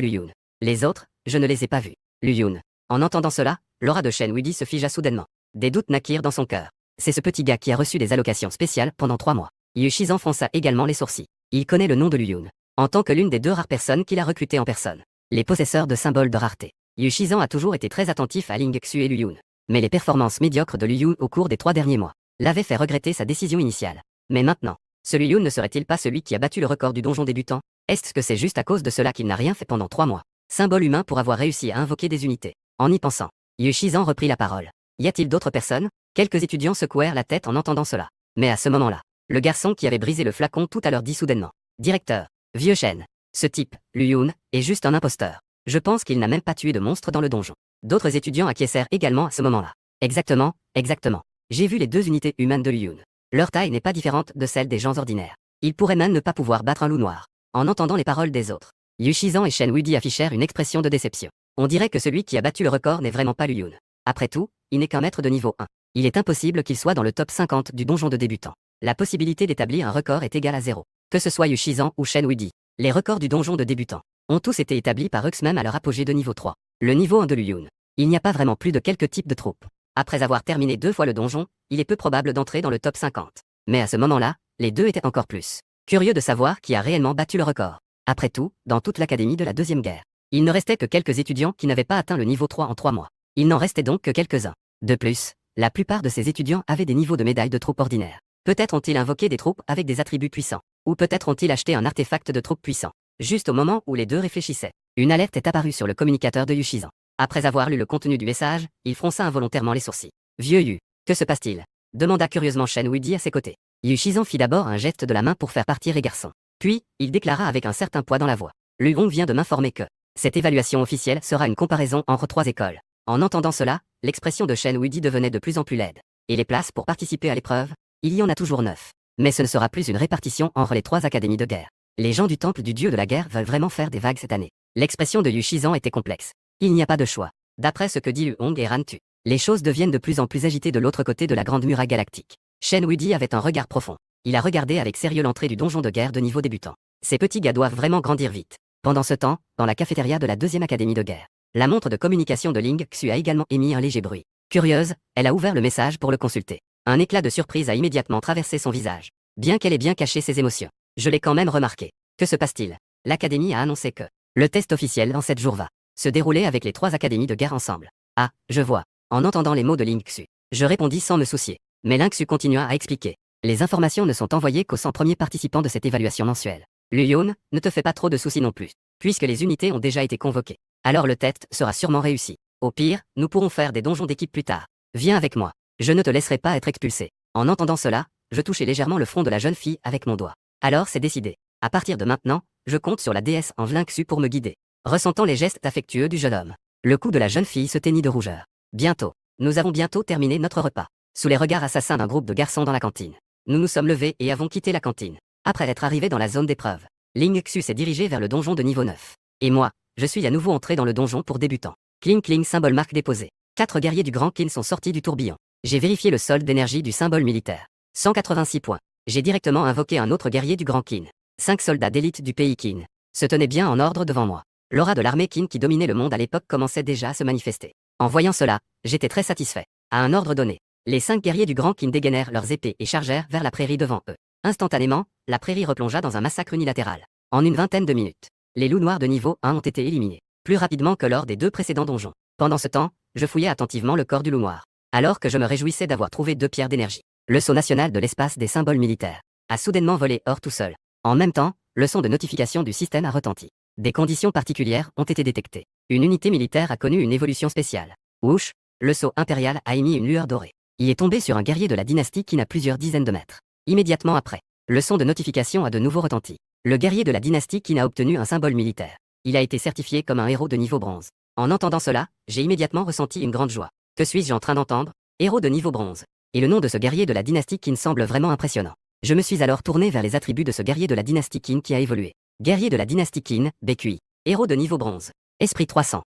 Lu Yun. Les autres, je ne les ai pas vus. Lu Yun. En entendant cela, l'aura de Shen Wudi se figea soudainement. Des doutes naquirent dans son cœur. C'est ce petit gars qui a reçu des allocations spéciales pendant 3 mois. Yu Shizan fronça également les sourcils. Il connaît le nom de Lu Yun, en tant que l'une des 2 rares personnes qu'il a recrutées en personne. Les possesseurs de symboles de rareté. Yu Shizan a toujours été très attentif à Ling Xu et Lu Yun. Mais les performances médiocres de Lu Yun au cours des 3 derniers mois l'avaient fait regretter sa décision initiale. Mais maintenant, ce Lu Yun ne serait-il pas celui qui a battu le record du donjon débutant? Est-ce que c'est juste à cause de cela qu'il n'a rien fait pendant 3 mois? Symbole humain pour avoir réussi à invoquer des unités. En y pensant, Yu Shizan reprit la parole. Y a-t-il d'autres personnes? Quelques étudiants secouèrent la tête en entendant cela. Mais à ce moment-là, le garçon qui avait brisé le flacon tout à l'heure dit soudainement. Directeur, vieux Shen. Ce type, Lu Yun, est juste un imposteur. Je pense qu'il n'a même pas tué de monstre dans le donjon. D'autres étudiants acquiescèrent également à ce moment-là. Exactement, exactement. J'ai vu les 2 unités humaines de Lu Yun. Leur taille n'est pas différente de celle des gens ordinaires. Ils pourraient même ne pas pouvoir battre un loup noir. En entendant les paroles des autres, Yu Shizan et Shen Wudi affichèrent une expression de déception. On dirait que celui qui a battu le record n'est vraiment pas Lu Yun. Après tout, il n'est qu'un maître de niveau 1. Il est impossible qu'il soit dans le top 50 du donjon de débutants. La possibilité d'établir un record est égale à 0. Que ce soit Yu Shizan ou Shen Wudi, les records du donjon de débutants ont tous été établis par eux même à leur apogée de niveau 3. Le niveau 1 de Lu Yun. Il n'y a pas vraiment plus de quelques types de troupes. Après avoir terminé 2 fois le donjon, il est peu probable d'entrer dans le top 50. Mais à ce moment-là, les 2 étaient encore plus curieux de savoir qui a réellement battu le record. Après tout, dans toute l'académie de la Deuxième Guerre, il ne restait que quelques étudiants qui n'avaient pas atteint le niveau 3 en 3 mois. Il n'en restait donc que quelques-uns. De plus, la plupart de ces étudiants avaient des niveaux de médailles de troupes ordinaires. Peut-être ont-ils invoqué des troupes avec des attributs puissants. Ou peut-être ont-ils acheté un artefact de troupes puissant. Juste au moment où les deux réfléchissaient, une alerte est apparue sur le communicateur de Yushizan. Après avoir lu le contenu du message, il fronça involontairement les sourcils. Vieux Yu, que se passe-t-il demanda curieusement Shen Wuji à ses côtés. Yushizan fit d'abord un geste de la main pour faire partir les garçons. Puis, il déclara avec un certain poids dans la voix. Lu Hong vient de m'informer que cette évaluation officielle sera une comparaison entre 3 écoles. En entendant cela, l'expression de Shen Wuji devenait de plus en plus laide. Et les places pour participer à l'épreuve, il y en a toujours 9. Mais ce ne sera plus une répartition entre les 3 académies de guerre. Les gens du temple du dieu de la guerre veulent vraiment faire des vagues cette année. L'expression de Yushizan était complexe. Il n'y a pas de choix. D'après ce que dit Lu Hong et Ran Tu, les choses deviennent de plus en plus agitées de l'autre côté de la grande muraille galactique. Shen Wuji avait un regard profond. Il a regardé avec sérieux l'entrée du donjon de guerre de niveau débutant. Ces petits gars doivent vraiment grandir vite. Pendant ce temps, dans la cafétéria de la deuxième académie de guerre, la montre de communication de Ling Xu a également émis un léger bruit. Curieuse, elle a ouvert le message pour le consulter. Un éclat de surprise a immédiatement traversé son visage. Bien qu'elle ait bien caché ses émotions, je l'ai quand même remarqué. Que se passe-t-il? L'académie a annoncé que le test officiel en 7 jours va se dérouler avec les 3 académies de guerre ensemble. Ah, je vois. En entendant les mots de Ling Xu, je répondis sans me soucier. Mais Ling Xu continua à expliquer. Les informations ne sont envoyées qu'aux 100 premiers participants de cette évaluation mensuelle. Lu Yun, ne te fais pas trop de soucis non plus. Puisque les unités ont déjà été convoquées. Alors le test sera sûrement réussi. Au pire, nous pourrons faire des donjons d'équipe plus tard. Viens avec moi. Je ne te laisserai pas être expulsé. En entendant cela, je touchai légèrement le front de la jeune fille avec mon doigt. Alors c'est décidé. À partir de maintenant, je compte sur la déesse en Ling Xu pour me guider. Ressentant les gestes affectueux du jeune homme, le cou de la jeune fille se teignit de rougeur. Bientôt. Nous avons bientôt terminé notre repas. Sous les regards assassins d'un groupe de garçons dans la cantine, nous nous sommes levés et avons quitté la cantine. Après être arrivés dans la zone d'épreuve, Ling Xu s'est dirigé vers le donjon de niveau 9. Et moi, je suis à nouveau entré dans le donjon pour débutants. Cling cling symbole marque déposée. 4 guerriers du Grand Qin sont sortis du tourbillon. J'ai vérifié le solde d'énergie du symbole militaire. 186 points. J'ai directement invoqué un autre guerrier du Grand Qin. 5 soldats d'élite du pays Qin se tenaient bien en ordre devant moi. L'aura de l'armée Qin qui dominait le monde à l'époque commençait déjà à se manifester. En voyant cela, j'étais très satisfait. À un ordre donné, les 5 guerriers du Grand Qin dégainèrent leurs épées et chargèrent vers la prairie devant eux. Instantanément, la prairie replongea dans un massacre unilatéral. En une vingtaine de minutes, les loups noirs de niveau 1 ont été éliminés, plus rapidement que lors des 2 précédents donjons. Pendant ce temps, je fouillais attentivement le corps du loup noir. Alors que je me réjouissais d'avoir trouvé 2 pierres d'énergie, le sceau national de l'espace des symboles militaires a soudainement volé hors tout seul. En même temps, le son de notification du système a retenti. Des conditions particulières ont été détectées. Une unité militaire a connu une évolution spéciale. Whoosh, le sceau impérial a émis une lueur dorée. Il est tombé sur un guerrier de la dynastie qui n'a plusieurs dizaines de mètres. Immédiatement après, le son de notification a de nouveau retenti. Le guerrier de la dynastie qui a obtenu un symbole militaire. Il a été certifié comme un héros de niveau bronze. En entendant cela, j'ai immédiatement ressenti une grande joie. Que suis-je en train d'entendre? Héros de niveau bronze. Et le nom de ce guerrier de la dynastie Qin semble vraiment impressionnant. Je me suis alors tourné vers les attributs de ce guerrier de la dynastie Qin qui a évolué. Guerrier de la dynastie Qin, BQI. Héros de niveau bronze. Esprit 300.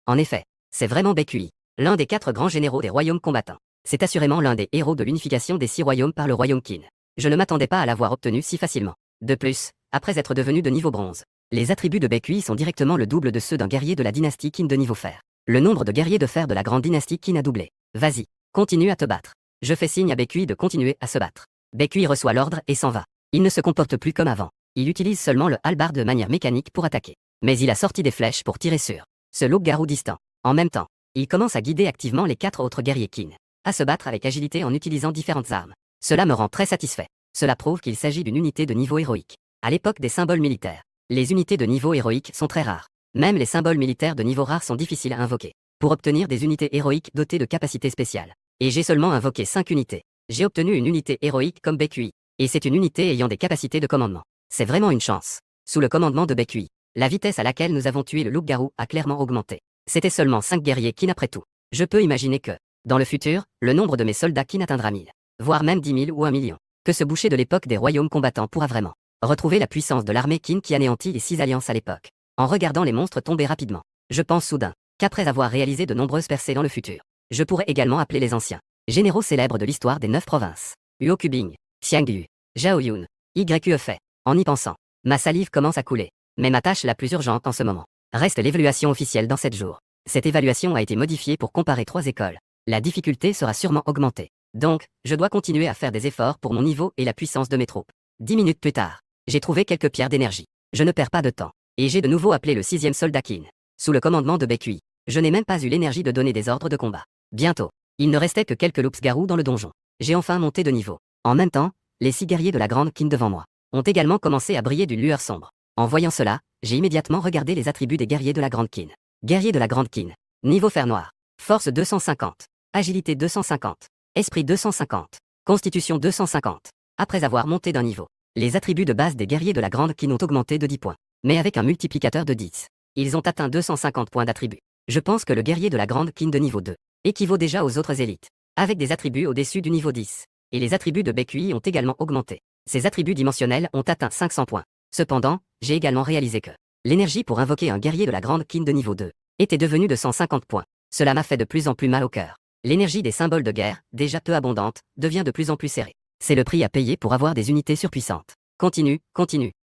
En effet, c'est vraiment BQI, l'un des 4 grands généraux des royaumes combattants. C'est assurément l'un des héros de l'unification des 6 royaumes par le royaume Qin. Je ne m'attendais pas à l'avoir obtenu si facilement. De plus, après être devenu de niveau bronze, les attributs de BQI sont directement le double de ceux d'un guerrier de la dynastie Qin de niveau fer. Le nombre de guerriers de fer de la grande dynastie Qin a doublé. Vas-y, continue à te battre. Je fais signe à BQI de continuer à se battre. BQI reçoit l'ordre et s'en va. Il ne se comporte plus comme avant. Il utilise seulement le halberd de manière mécanique pour attaquer. Mais il a sorti des flèches pour tirer sur ce loup-garou distant. En même temps, il commence à guider activement les 4 autres guerriers Qin à se battre avec agilité en utilisant différentes armes. Cela me rend très satisfait. Cela prouve qu'il s'agit d'une unité de niveau héroïque. À l'époque des symboles militaires, les unités de niveau héroïque sont très rares. Même les symboles militaires de niveau rare sont difficiles à invoquer. Pour obtenir des unités héroïques dotées de capacités spéciales. Et j'ai seulement invoqué 5 unités. J'ai obtenu une unité héroïque comme BQI. Et c'est une unité ayant des capacités de commandement. C'est vraiment une chance. Sous le commandement de BQI, la vitesse à laquelle nous avons tué le loup-garou a clairement augmenté. C'était seulement 5 guerriers Qin après tout. Je peux imaginer que, dans le futur, le nombre de mes soldats Qin atteindra 1000, voire même 10 000 ou 1 million. Que ce boucher de l'époque des royaumes combattants pourra vraiment retrouver la puissance de l'armée Qin qui anéantit les 6 alliances à l'époque. En regardant les monstres tomber rapidement, je pense soudain qu'après avoir réalisé de nombreuses percées dans le futur, je pourrais également appeler les anciens généraux célèbres de l'histoire des 9 provinces. Huo Kubing, Xiang Yu, Zhao Yun, YQE. En y pensant, ma salive commence à couler. Mais ma tâche la plus urgente en ce moment reste l'évaluation officielle dans 7 jours. Cette évaluation a été modifiée pour comparer 3 écoles. La difficulté sera sûrement augmentée. Donc, je dois continuer à faire des efforts pour mon niveau et la puissance de mes troupes. 10 minutes plus tard, j'ai trouvé quelques pierres d'énergie. Je ne perds pas de temps. Et j'ai de nouveau appelé le 6e soldat Qin. Sous le commandement de Baekhui. Je n'ai même pas eu l'énergie de donner des ordres de combat. Bientôt. Il ne restait que quelques loups-garous dans le donjon. J'ai enfin monté de niveau. En même temps, les 6 guerriers de la grande Qin devant moi ont également commencé à briller d'une lueur sombre. En voyant cela, j'ai immédiatement regardé les attributs des guerriers de la grande Qin. Guerrier de la grande Qin. Niveau fer noir. Force 250. Agilité 250. Esprit 250. Constitution 250. Après avoir monté d'un niveau, les attributs de base des guerriers de la grande Qin ont augmenté de 10 points. Mais avec un multiplicateur de 10. Ils ont atteint 250 points d'attributs. Je pense que le guerrier de la grande Qin de niveau 2 équivaut déjà aux autres élites, avec des attributs au-dessus du niveau 10. Et les attributs de Baekhui ont également augmenté. Ces attributs dimensionnels ont atteint 500 points. Cependant, j'ai également réalisé que l'énergie pour invoquer un guerrier de la grande Qin de niveau 2 était devenue de 150 points. Cela m'a fait de plus en plus mal au cœur. L'énergie des symboles de guerre, déjà peu abondante, devient de plus en plus serrée. C'est le prix à payer pour avoir des unités surpuissantes. Continue.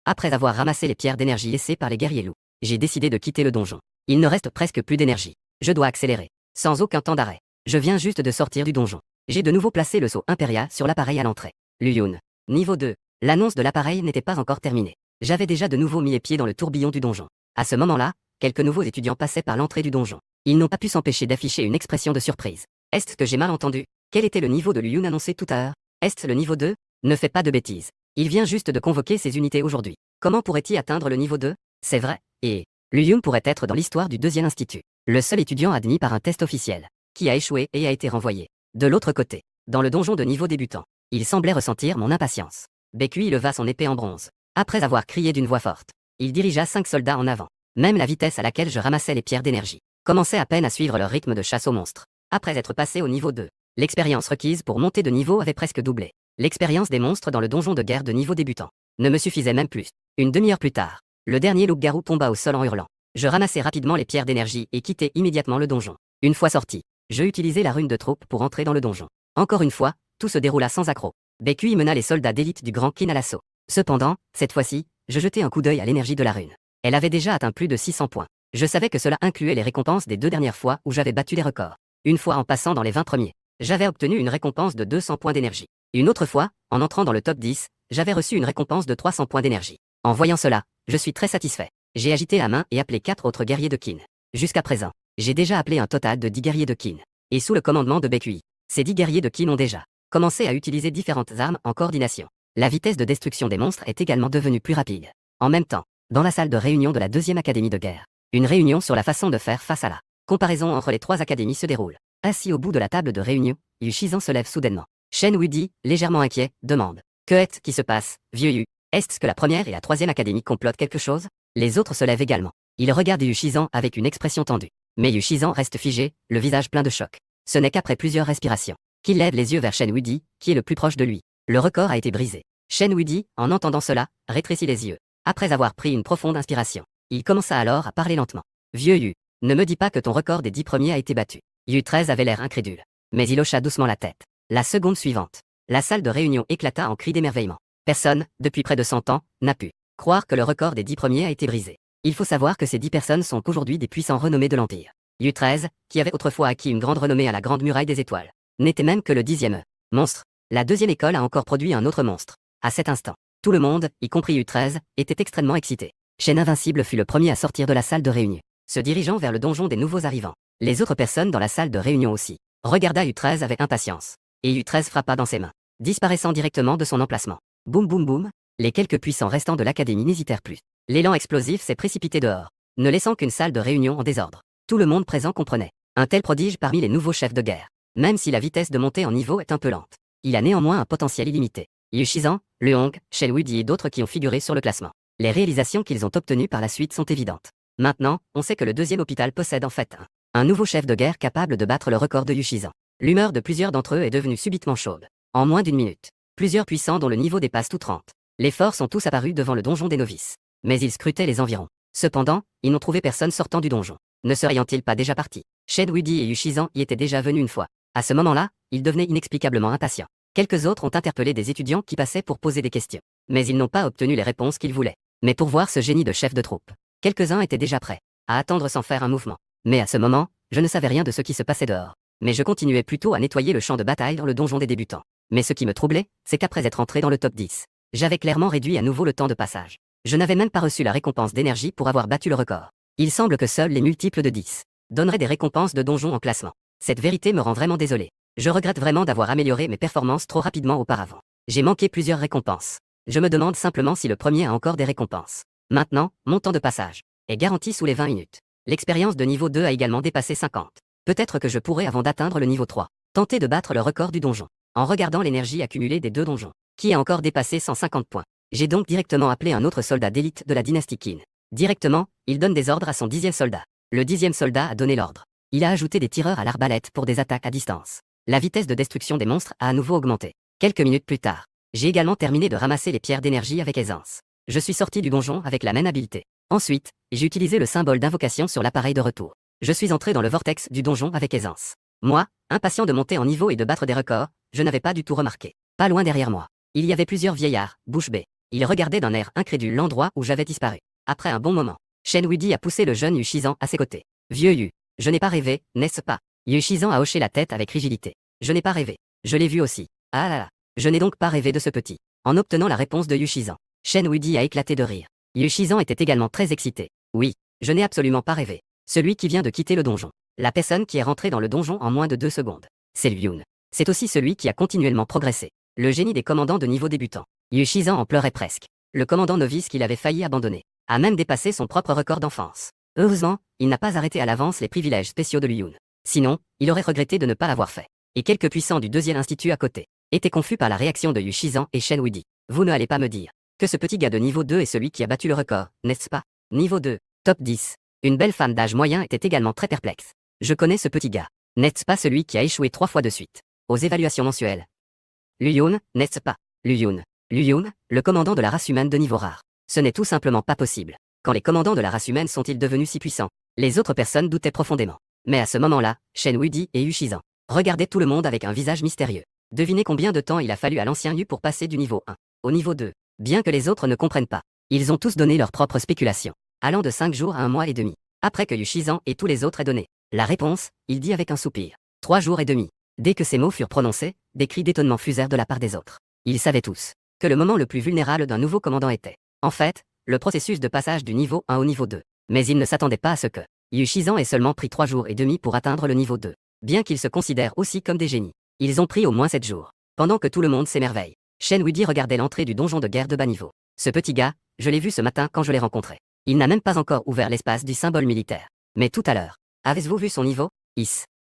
Après avoir ramassé les pierres d'énergie laissées par les guerriers loups, j'ai décidé de quitter le donjon. Il ne reste presque plus d'énergie. Je dois accélérer. Sans aucun temps d'arrêt. Je viens juste de sortir du donjon. J'ai de nouveau placé le sceau Imperia sur l'appareil à l'entrée. Luyun. Niveau 2. L'annonce de l'appareil n'était pas encore terminée. J'avais déjà de nouveau mis les pieds dans le tourbillon du donjon. À ce moment-là, quelques nouveaux étudiants passaient par l'entrée du donjon. Ils n'ont pas pu s'empêcher d'afficher une expression de surprise. Est-ce que j'ai mal entendu? Quel était le niveau de Luyun annoncé tout à l'heure? Est-ce le niveau 2? Ne fais pas de bêtises. Il vient juste de convoquer ses unités aujourd'hui. Comment pourrait-il atteindre le niveau 2? C'est vrai, et Luyun pourrait être dans l'histoire du deuxième institut, le seul étudiant admis par un test officiel, qui a échoué et a été renvoyé. De l'autre côté, dans le donjon de niveau débutant, il semblait ressentir mon impatience. Baekhui leva son épée en bronze. Après avoir crié d'une voix forte, il dirigea 5 soldats en avant. Même la vitesse à laquelle je ramassais les pierres d'énergie commençait à peine à suivre leur rythme de chasse aux monstres. Après être passé au niveau 2, l'expérience requise pour monter de niveau avait presque doublé. L'expérience des monstres dans le donjon de guerre de niveau débutant ne me suffisait même plus. Une demi-heure plus tard, le dernier loup-garou tomba au sol en hurlant. Je ramassai rapidement les pierres d'énergie et quittai immédiatement le donjon. Une fois sorti, je utilisai la rune de troupe pour entrer dans le donjon. Encore une fois, tout se déroula sans accroc. Baekhui mena les soldats d'élite du Grand Qin à l'assaut. Cependant, cette fois-ci, je jetai un coup d'œil à l'énergie de la rune. Elle avait déjà atteint plus de 600 points. Je savais que cela incluait les récompenses des 2 dernières fois où j'avais battu les records. Une fois en passant dans les 20 premiers, j'avais obtenu une récompense de 200 points d'énergie. Une autre fois, en entrant dans le top 10, j'avais reçu une récompense de 300 points d'énergie. En voyant cela, je suis très satisfait. J'ai agité la main et appelé 4 autres guerriers de Qin. Jusqu'à présent, j'ai déjà appelé un total de 10 guerriers de Qin. Et sous le commandement de Baekhui, ces 10 guerriers de Qin ont déjà commencé à utiliser différentes armes en coordination. La vitesse de destruction des monstres est également devenue plus rapide. En même temps, dans la salle de réunion de la 2e académie de guerre, une réunion sur la façon de faire face à la comparaison entre les 3 académies se déroule. Assis au bout de la table de réunion, Yu Shizan se lève soudainement. Shen Wudi, légèrement inquiet, demande: Que est-ce qui se passe, vieux Yu? Est-ce que la 1re et la 3e académie complotent quelque chose? Les autres se lèvent également. Ils regardent Yu Shizan avec une expression tendue. Mais Yu Shizan reste figé, le visage plein de choc. Ce n'est qu'après plusieurs respirations qu'il lève les yeux vers Shen Wudi, qui est le plus proche de lui. Le record a été brisé. Shen Wudi, en entendant cela, rétrécit les yeux. Après avoir pris une profonde inspiration, il commença alors à parler lentement. Vieux Yu, ne me dis pas que ton record des 10 premiers a été battu. Yu 13 avait l'air incrédule. Mais il hocha doucement la tête. La seconde suivante, la salle de réunion éclata en cris d'émerveillement. Personne, depuis près de 100 ans, n'a pu croire que le record des 10 premiers a été brisé. Il faut savoir que ces 10 personnes sont aujourd'hui des puissants renommés de l'Empire. Yu 13, qui avait autrefois acquis une grande renommée à la Grande Muraille des Étoiles, n'était même que le 10e monstre. La 2e école a encore produit un autre monstre. À cet instant, tout le monde, y compris Yu 13, était extrêmement excité. Shen Invincible fut le premier à sortir de la salle de réunion, se dirigeant vers le donjon des nouveaux arrivants. Les autres personnes dans la salle de réunion aussi regarda Yu 13 avec impatience. Et Yu 13 frappa dans ses mains, disparaissant directement de son emplacement. Boum boum boum, les quelques puissants restants de l'académie n'hésitèrent plus. L'élan explosif s'est précipité dehors, ne laissant qu'une salle de réunion en désordre. Tout le monde présent comprenait un tel prodige parmi les nouveaux chefs de guerre. Même si la vitesse de montée en niveau est un peu lente, il a néanmoins un potentiel illimité. Yu Shizan, Luong, Shen Wudi et d'autres qui ont figuré sur le classement. Les réalisations qu'ils ont obtenues par la suite sont évidentes. Maintenant, on sait que le 2e hôpital possède en fait un nouveau chef de guerre capable de battre le record de Yu Shizan. L'humeur de plusieurs d'entre eux est devenue subitement chaude. En moins d'une minute, plusieurs puissants dont le niveau dépasse tout 30. Les forts sont tous apparus devant le donjon des novices. Mais ils scrutaient les environs. Cependant, ils n'ont trouvé personne sortant du donjon. Ne serions-ils pas déjà partis? Shen Wudi et Yu Shizan y étaient déjà venus une fois. À ce moment-là, ils devenaient inexplicablement impatients. Quelques autres ont interpellé des étudiants qui passaient pour poser des questions. Mais ils n'ont pas obtenu les réponses qu'ils voulaient. Mais pour voir ce génie de chef de troupe, quelques-uns étaient déjà prêts à attendre sans faire un mouvement. Mais à ce moment, je ne savais rien de ce qui se passait dehors. Mais je continuais plutôt à nettoyer le champ de bataille dans le donjon des débutants. Mais ce qui me troublait, c'est qu'après être entré dans le top 10, j'avais clairement réduit à nouveau le temps de passage. Je n'avais même pas reçu la récompense d'énergie pour avoir battu le record. Il semble que seuls les multiples de 10 donneraient des récompenses de donjon en classement. Cette vérité me rend vraiment désolé. Je regrette vraiment d'avoir amélioré mes performances trop rapidement auparavant. J'ai manqué plusieurs récompenses. Je me demande simplement si le premier a encore des récompenses. Maintenant, mon temps de passage est garanti sous les 20 minutes. L'expérience de niveau 2 a également dépassé 50. Peut-être que je pourrais, avant d'atteindre le niveau 3, tenter de battre le record du donjon. En regardant l'énergie accumulée des 2 donjons, qui a encore dépassé 150 points. J'ai donc directement appelé un autre soldat d'élite de la dynastie Qin. Directement, il donne des ordres à son 10e soldat. Le 10e soldat a donné l'ordre. Il a ajouté des tireurs à l'arbalète pour des attaques à distance. La vitesse de destruction des monstres a à nouveau augmenté. Quelques minutes plus tard, j'ai également terminé de ramasser les pierres d'énergie avec aisance. Je suis sorti du donjon avec la même habileté. Ensuite, j'ai utilisé le symbole d'invocation sur l'appareil de retour. Je suis entré dans le vortex du donjon avec aisance. Moi, impatient de monter en niveau et de battre des records, je n'avais pas du tout remarqué. Pas loin derrière moi, il y avait plusieurs vieillards, bouche bée. Ils regardaient d'un air incrédule l'endroit où j'avais disparu. Après un bon moment, Shen Wuidi a poussé le jeune Yu Shizan à ses côtés. Vieux Yu, je n'ai pas rêvé, n'est-ce pas? Yu Shizan a hoché la tête avec rigidité. Je n'ai pas rêvé. Je l'ai vu aussi. Ah là là. Je n'ai donc pas rêvé de ce petit. En obtenant la réponse de Yu Shizan, Shen Wuidi a éclaté de rire. Yu Shizan était également très excité. Oui, je n'ai absolument pas rêvé. Celui qui vient de quitter le donjon. La personne qui est rentrée dans le donjon en moins de 2 secondes. C'est Liu Yun. C'est aussi celui qui a continuellement progressé. Le génie des commandants de niveau débutant. Yu Shizan en pleurait presque. Le commandant novice qu'il avait failli abandonner a même dépassé son propre record d'enfance. Heureusement, il n'a pas arrêté à l'avance les privilèges spéciaux de Liu Yun. Sinon, il aurait regretté de ne pas l'avoir fait. Et quelques puissants du 2e institut à côté étaient confus par la réaction de Yu Shizan et Shen Wuidi. Vous ne allez pas me dire que ce petit gars de niveau 2 est celui qui a battu le record, n'est-ce pas? Niveau 2, top 10. Une belle femme d'âge moyen était également très perplexe. Je connais ce petit gars. N'est-ce pas celui qui a échoué 3 fois de suite aux évaluations mensuelles? Liu Yun, n'est-ce pas? Liu Yun. Liu Yun, le commandant de la race humaine de niveau rare. Ce n'est tout simplement pas possible. Quand les commandants de la race humaine sont-ils devenus si puissants? Les autres personnes doutaient profondément. Mais à ce moment-là, Shen Wuidi et Yu Shizan regardaient tout le monde avec un visage mystérieux. Devinez combien de temps il a fallu à l'ancien Yu pour passer du niveau 1 au niveau 2. Bien que les autres ne comprennent pas, ils ont tous donné leurs propres spéculations, allant de 5 jours à 1 mois et demi. Après que Yu Shizan et tous les autres aient donné la réponse, il dit avec un soupir. 3 jours et demi. Dès que ces mots furent prononcés, des cris d'étonnement fusèrent de la part des autres. Ils savaient tous que le moment le plus vulnérable d'un nouveau commandant était, en fait, le processus de passage du niveau 1 au niveau 2. Mais ils ne s'attendaient pas à ce que Yu Shizan ait seulement pris 3 jours et demi pour atteindre le niveau 2. Bien qu'ils se considèrent aussi comme des génies, ils ont pris au moins 7 jours. Pendant que tout le monde s'émerveille, Shen Wuidi regardait l'entrée du donjon de guerre de bas niveau. Ce petit gars, je l'ai vu ce matin quand je l'ai rencontré. Il n'a même pas encore ouvert l'espace du symbole militaire. Mais tout à l'heure, avez-vous vu son niveau?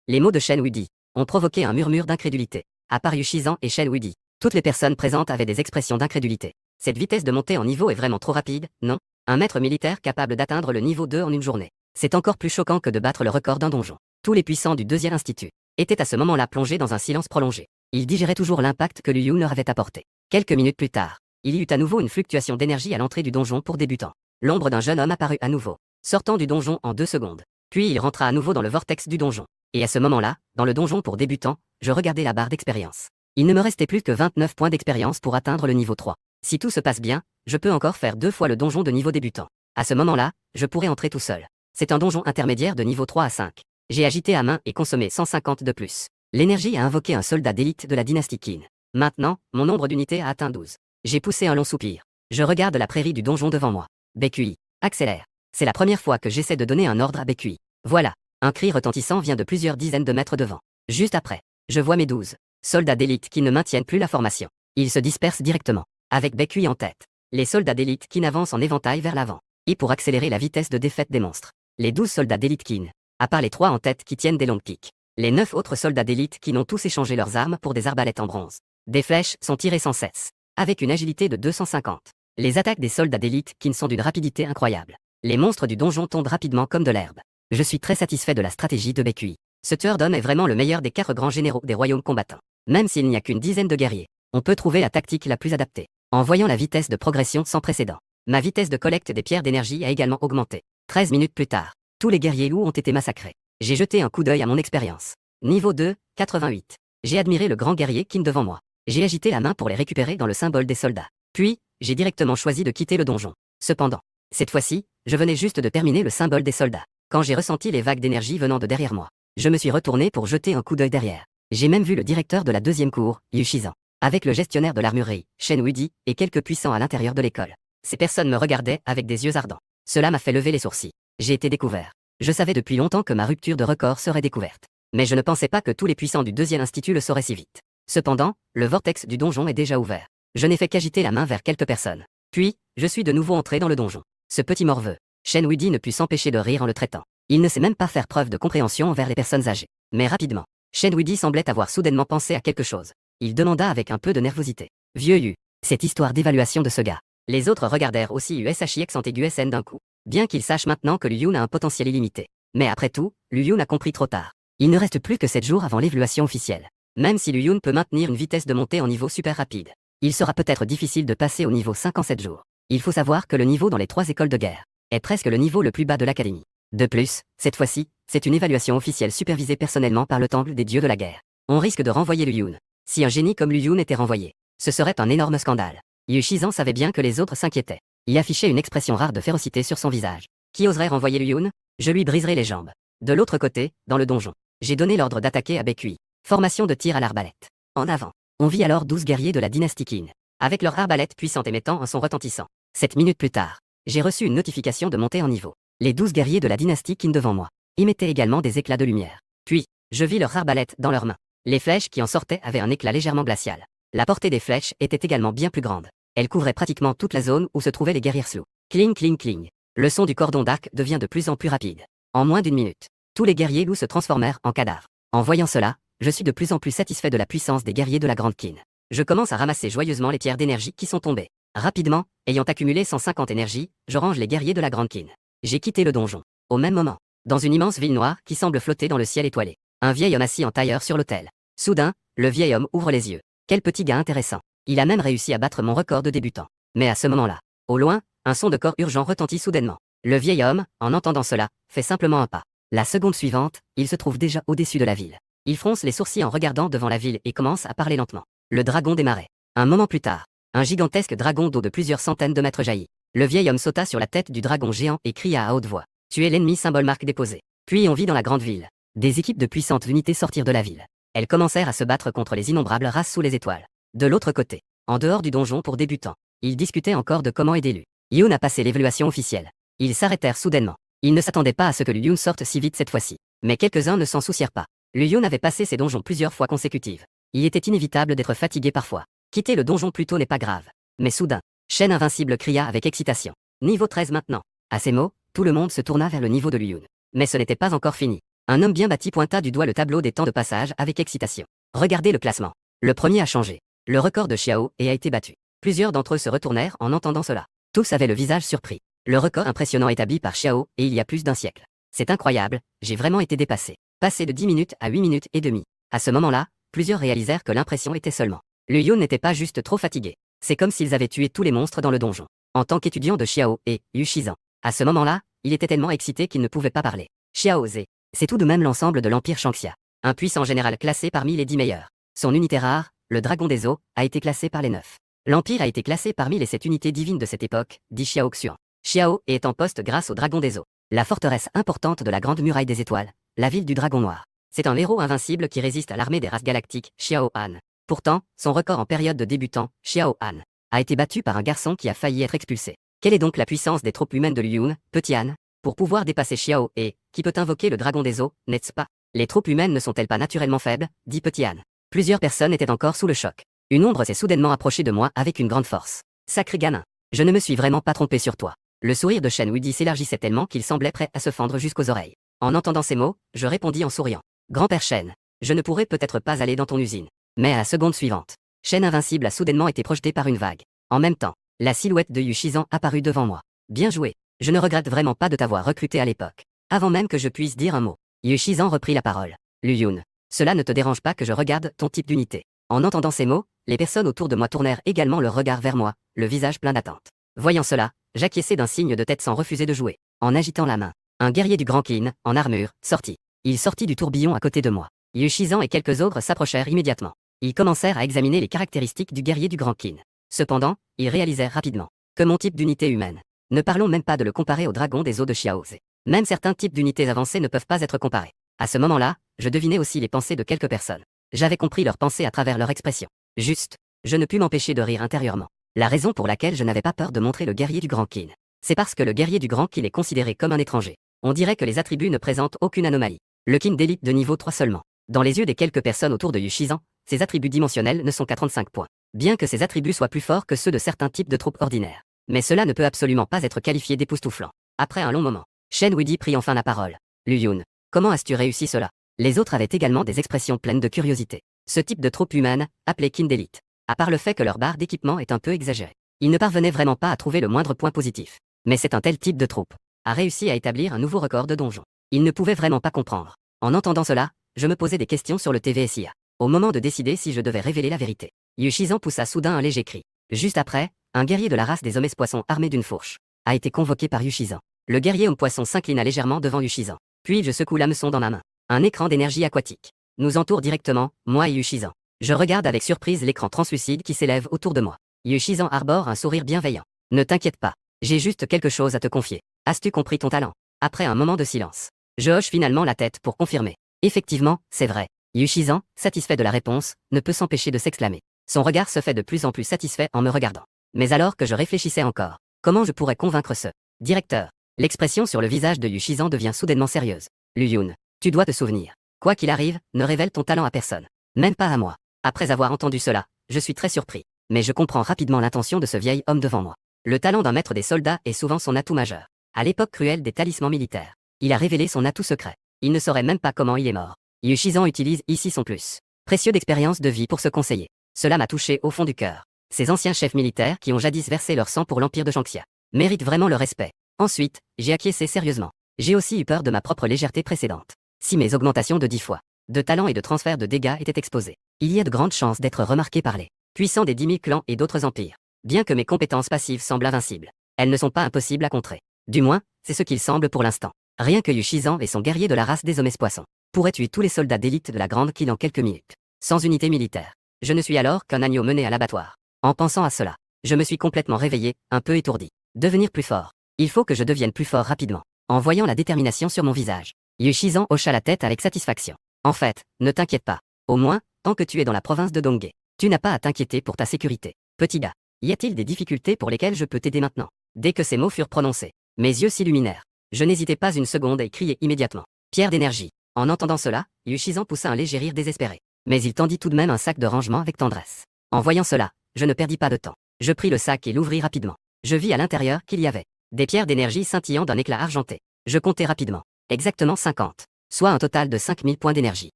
Les mots de Shen Wuidi ont provoqué un murmure d'incrédulité. À part Yu Shizan et Shen Wuidi, toutes les personnes présentes avaient des expressions d'incrédulité. Cette vitesse de montée en niveau est vraiment trop rapide, non? Un maître militaire capable d'atteindre le niveau 2 en une journée. C'est encore plus choquant que de battre le record d'un donjon. Tous les puissants du 2e institut étaient à ce moment-là plongés dans un silence prolongé. Ils digéraient toujours l'impact que Liu Yun leur avait apporté. Quelques minutes plus tard, il y eut à nouveau une fluctuation d'énergie à l'entrée du donjon pour débutants. L'ombre d'un jeune homme apparut à nouveau, sortant du donjon en 2 secondes. Puis il rentra à nouveau dans le vortex du donjon. Et à ce moment-là, dans le donjon pour débutants, je regardais la barre d'expérience. Il ne me restait plus que 29 points d'expérience pour atteindre le niveau 3. Si tout se passe bien, je peux encore faire 2 fois le donjon de niveau débutant. À ce moment-là, je pourrais entrer tout seul. C'est un donjon intermédiaire de niveau 3 à 5. J'ai agité à main et consommé 150 de plus. L'énergie a invoqué un soldat d'élite de la dynastie Qin. Maintenant, mon nombre d'unités a atteint 12. J'ai poussé un long soupir. Je regarde la prairie du donjon devant moi. BQI. Accélère. C'est la première fois que j'essaie de donner un ordre à BQI. Voilà. Un cri retentissant vient de plusieurs dizaines de mètres devant. Juste après, je vois mes 12 soldats d'élite qui ne maintiennent plus la formation. Ils se dispersent directement, avec BQI en tête. Les soldats d'élite qui avancent en éventail vers l'avant. Et pour accélérer la vitesse de défaite des monstres. Les 12 soldats d'élite Qin, à part les 3 en tête qui tiennent des longues piques. Les 9 autres soldats d'élite qui ont tous échangé leurs armes pour des arbalètes en bronze. Des flèches sont tirées sans cesse, avec une agilité de 250. Les attaques des soldats d'élite qui sont d'une rapidité incroyable. Les monstres du donjon tombent rapidement comme de l'herbe. Je suis très satisfait de la stratégie de BQI. Ce tueur d'hommes est vraiment le meilleur des 4 grands généraux des royaumes combattants. Même s'il n'y a qu'une dizaine de guerriers, on peut trouver la tactique la plus adaptée. En voyant la vitesse de progression sans précédent, ma vitesse de collecte des pierres d'énergie a également augmenté. 13 minutes plus tard, tous les guerriers loups ont été massacrés. J'ai jeté un coup d'œil à mon expérience. Niveau 2, 88. J'ai admiré le grand guerrier Qin devant moi. J'ai agité la main pour les récupérer dans le symbole des soldats. Puis, j'ai directement choisi de quitter le donjon. Cependant, cette fois-ci, je venais juste de terminer le symbole des soldats. Quand j'ai ressenti les vagues d'énergie venant de derrière moi, je me suis retourné pour jeter un coup d'œil derrière. J'ai même vu le directeur de la 2e cour, Yu Shizan, avec le gestionnaire de l'armurerie, Shen Wuidi, et quelques puissants à l'intérieur de l'école. Ces personnes me regardaient avec des yeux ardents. Cela m'a fait lever les sourcils. J'ai été découvert. Je savais depuis longtemps que ma rupture de record serait découverte. Mais je ne pensais pas que tous les puissants du deuxième institut le sauraient si vite. Cependant, le vortex du donjon est déjà ouvert. Je n'ai fait qu'agiter la main vers quelques personnes. Puis, je suis de nouveau entré dans le donjon. Ce petit morveux. Shen Wuidi ne put s'empêcher de rire en le traitant. Il ne sait même pas faire preuve de compréhension envers les personnes âgées. Mais rapidement, Shen Wuidi semblait avoir soudainement pensé à quelque chose. Il demanda avec un peu de nervosité. Vieux Yu, cette histoire d'évaluation de ce gars. Les autres regardèrent aussi USHIX en SN d'un coup. Bien qu'ils sachent maintenant que Liu Yun a un potentiel illimité. Mais après tout, Liu Yun a compris trop tard. Il ne reste plus que 7 jours avant l'évaluation officielle. Même si Liu Yun peut maintenir une vitesse de montée en niveau super rapide, il sera peut-être difficile de passer au niveau 5 en 7 jours. Il faut savoir que le niveau dans les 3 écoles de guerre est presque le niveau le plus bas de l'académie. De plus, cette fois-ci, c'est une évaluation officielle supervisée personnellement par le temple des dieux de la guerre. On risque de renvoyer Liu Yun. Si un génie comme Liu Yun était renvoyé, ce serait un énorme scandale. Yu Shizan savait bien que les autres s'inquiétaient. Il affichait une expression rare de férocité sur son visage. Qui oserait renvoyer Liu Yun? Je lui briserai les jambes. De l'autre côté, dans le donjon, j'ai donné l'ordre d'attaquer à Baekhui. Formation de tir à l'arbalète. En avant. On vit alors 12 guerriers de la dynastie Qin, avec leur arbalète puissante émettant un son retentissant. 7 minutes plus tard, j'ai reçu une notification de montée en niveau. Les 12 guerriers de la dynastie Qin devant moi émettaient également des éclats de lumière. Puis, je vis leur arbalète dans leurs mains. Les flèches qui en sortaient avaient un éclat légèrement glacial. La portée des flèches était également bien plus grande. Elle couvrait pratiquement toute la zone où se trouvaient les guerriers Slou. Cling cling cling. Le son du cordon d'arc devient de plus en plus rapide. En moins d'une minute, tous les guerriers loups se transformèrent en cadavres. En voyant cela, je suis de plus en plus satisfait de la puissance des guerriers de la Grande Qin. Je commence à ramasser joyeusement les pierres d'énergie qui sont tombées. Rapidement, ayant accumulé 150 énergies, je range les guerriers de la Grande Qin. J'ai quitté le donjon. Au même moment, dans une immense ville noire qui semble flotter dans le ciel étoilé, un vieil homme assis en tailleur sur l'autel. Soudain, le vieil homme ouvre les yeux. Quel petit gars intéressant. Il a même réussi à battre mon record de débutant. Mais à ce moment-là, au loin, un son de corps urgent retentit soudainement. Le vieil homme, en entendant cela, fait simplement un pas. La seconde suivante, il se trouve déjà au-dessus de la ville. Il fronce les sourcils en regardant devant la ville et commence à parler lentement. Le dragon des marais. Un moment plus tard, un gigantesque dragon d'eau de plusieurs centaines de mètres jaillit. Le vieil homme sauta sur la tête du dragon géant et cria à haute voix. Tu es l'ennemi symbole marque déposé. Puis on vit dans la grande ville. Des équipes de puissantes unités sortirent de la ville. Elles commencèrent à se battre contre les innombrables races sous les étoiles. De l'autre côté, en dehors du donjon pour débutants, ils discutaient encore de comment aider Liu Yun a passé l'évaluation officielle. Ils s'arrêtèrent soudainement. Ils ne s'attendaient pas à ce que Liu Yun sorte si vite cette fois-ci. Mais quelques-uns ne s'en soucièrent pas. Liu Yun avait passé ses donjons plusieurs fois consécutives. Il était inévitable d'être fatigué parfois. Quitter le donjon plus tôt n'est pas grave. Mais soudain, Shen Invincible cria avec excitation. Niveau 13 maintenant. À ces mots, tout le monde se tourna vers le niveau de Liu Yun. Mais ce n'était pas encore fini. Un homme bien bâti pointa du doigt le tableau des temps de passage avec excitation. Regardez le classement. Le premier a changé. Le record de Xiao a été battu. Plusieurs d'entre eux se retournèrent en entendant cela. Tous avaient le visage surpris. Le record impressionnant établi par Xiao et il y a plus d'un siècle. C'est incroyable, j'ai vraiment été dépassé. Passé de 10 minutes à 8 minutes et demie. À ce moment-là, plusieurs réalisèrent que l'impression était seulement. Liu Yun n'était pas juste trop fatigué. C'est comme s'ils avaient tué tous les monstres dans le donjon. En tant qu'étudiant de Xiao et Yu Shizan. À ce moment-là, il était tellement excité qu'il ne pouvait pas parler. Xiao Ze. C'est tout de même l'ensemble de l'Empire Shangxia. Un puissant général classé parmi les 10 meilleurs. Son unité rare, le Dragon des Eaux, a été classé par les 9. L'Empire a été classé parmi les 7 unités divines de cette époque, dit Xiao Xuan. Xiao est en poste grâce au Dragon des Eaux. La forteresse importante de la Grande Muraille des Étoiles, la ville du Dragon Noir. C'est un héros invincible qui résiste à l'armée des races galactiques, Xiao Han. Pourtant, son record en période de débutant, Xiao Han, a été battu par un garçon qui a failli être expulsé. Quelle est donc la puissance des troupes humaines de Liu Yun, petit Han? Pour pouvoir dépasser Xiao et, qui peut invoquer le Dragon des Eaux, n'est-ce pas? Les troupes humaines ne sont-elles pas naturellement faibles, dit petit Han. Plusieurs personnes étaient encore sous le choc. Une ombre s'est soudainement approchée de moi avec une grande force. Sacré gamin. Je ne me suis vraiment pas trompé sur toi. Le sourire de Shen Wuidi s'élargissait tellement qu'il semblait prêt à se fendre jusqu'aux oreilles. En entendant ces mots, je répondis en souriant. Grand-père Shen, je ne pourrais peut-être pas aller dans ton usine. Mais à la seconde suivante, Shen Invincible a soudainement été projeté par une vague. En même temps, la silhouette de Yu Shizan apparut devant moi. Bien joué. Je ne regrette vraiment pas de t'avoir recruté à l'époque. Avant même que je puisse dire un mot, Yu Shizan reprit la parole. Liu Yun, cela ne te dérange pas que je regarde ton type d'unité. En entendant ces mots, les personnes autour de moi tournèrent également leur regard vers moi, le visage plein d'attente. Voyant cela, j'acquiesçai d'un signe de tête sans refuser de jouer. En agitant la main, un guerrier du Grand Qin, en armure, sortit. Il sortit du tourbillon à côté de moi. Yu Shizan et quelques autres s'approchèrent immédiatement. Ils commencèrent à examiner les caractéristiques du guerrier du Grand Qin. Cependant, ils réalisèrent rapidement que mon type d'unité humaine. Ne parlons même pas de le comparer au dragon des eaux de Xiao Ze. Même certains types d'unités avancées ne peuvent pas être comparés. À ce moment-là, je devinais aussi les pensées de quelques personnes. J'avais compris leurs pensées à travers leur expression. Juste, je ne pus m'empêcher de rire intérieurement. La raison pour laquelle je n'avais pas peur de montrer le guerrier du Grand Qin. C'est parce que le guerrier du Grand Qin est considéré comme un étranger. On dirait que les attributs ne présentent aucune anomalie. Le Qin d'élite de niveau 3 seulement. Dans les yeux des quelques personnes autour de Yu Shizan, ses attributs dimensionnels ne sont qu'à 35 points. Bien que ces attributs soient plus forts que ceux de certains types de troupes ordinaires. Mais cela ne peut absolument pas être qualifié d'époustouflant. Après un long moment, Shen Wuidi prit enfin la parole. Lu Yun, comment as-tu réussi cela? Les autres avaient également des expressions pleines de curiosité. Ce type de troupe humaine, appelée Qin d'élite. À part le fait que leur barre d'équipement est un peu exagérée, ils ne parvenaient vraiment pas à trouver le moindre point positif. Mais c'est un tel type de troupe a réussi à établir un nouveau record de donjon. Ils ne pouvaient vraiment pas comprendre. En entendant cela, je me posais des questions sur le TVSIA. Au moment de décider si je devais révéler la vérité, Yu Shizan poussa soudain un léger cri. Juste après, un guerrier de la race des hommes-poissons armé d'une fourche a été convoqué par Yu Shizan. Le guerrier homme-poisson s'inclina légèrement devant Yu Shizan. Puis je secoue l'hameçon dans ma main. Un écran d'énergie aquatique nous entoure directement, moi et Yu Shizan. Je regarde avec surprise l'écran translucide qui s'élève autour de moi. Yu Shizan arbore un sourire bienveillant. Ne t'inquiète pas, j'ai juste quelque chose à te confier. As-tu compris ton talent? Après un moment de silence, je hoche finalement la tête pour confirmer. Effectivement, c'est vrai. Yu Shizan, satisfait de la réponse, ne peut s'empêcher de s'exclamer. Son regard se fait de plus en plus satisfait en me regardant. Mais alors que je réfléchissais encore, comment je pourrais convaincre ce directeur? L'expression sur le visage de Yu Shizan devient soudainement sérieuse. Lu Yun, tu dois te souvenir. Quoi qu'il arrive, ne révèle ton talent à personne. Même pas à moi. Après avoir entendu cela, je suis très surpris. Mais je comprends rapidement l'intention de ce vieil homme devant moi. Le talent d'un maître des soldats est souvent son atout majeur. À l'époque cruelle des talismans militaires, il a révélé son atout secret. Il ne saurait même pas comment il est mort. Yu Shizan utilise ici son plus précieux d'expérience de vie pour se conseiller. Cela m'a touché au fond du cœur. Ces anciens chefs militaires qui ont jadis versé leur sang pour l'empire de Shangxia méritent vraiment le respect. Ensuite, j'ai acquiescé sérieusement. J'ai aussi eu peur de ma propre légèreté précédente. Si mes augmentations de 10 fois de talent et de transfert de dégâts étaient exposées, il y a de grandes chances d'être remarqué par les puissants des 10 000 clans et d'autres empires. Bien que mes compétences passives semblent invincibles, elles ne sont pas impossibles à contrer. Du moins, c'est ce qu'il semble pour l'instant. Rien que Yu Shizan et son guerrier de la race des hommes-poissons pourraient tuer tous les soldats d'élite de la Grande Qin en quelques minutes. Sans unité militaire, je ne suis alors qu'un agneau mené à l'abattoir. En pensant à cela, je me suis complètement réveillé, un peu étourdi. Devenir plus fort. Il faut que je devienne plus fort rapidement. En voyant la détermination sur mon visage, Yu Shizan hocha la tête avec satisfaction. En fait, ne t'inquiète pas. Au moins, tant que tu es dans la province de Dongye, tu n'as pas à t'inquiéter pour ta sécurité. Petit gars, y a-t-il des difficultés pour lesquelles je peux t'aider maintenant? Dès que ces mots furent prononcés, mes yeux s'illuminèrent. Je n'hésitai pas une seconde et criai immédiatement. Pierre d'énergie. En entendant cela, Yu Shizan poussa un léger rire désespéré. Mais il tendit tout de même un sac de rangement avec tendresse. En voyant cela, je ne perdis pas de temps. Je pris le sac et l'ouvris rapidement. Je vis à l'intérieur qu'il y avait des pierres d'énergie scintillant d'un éclat argenté. Je comptai rapidement. Exactement 50. Soit un total de 5000 points d'énergie.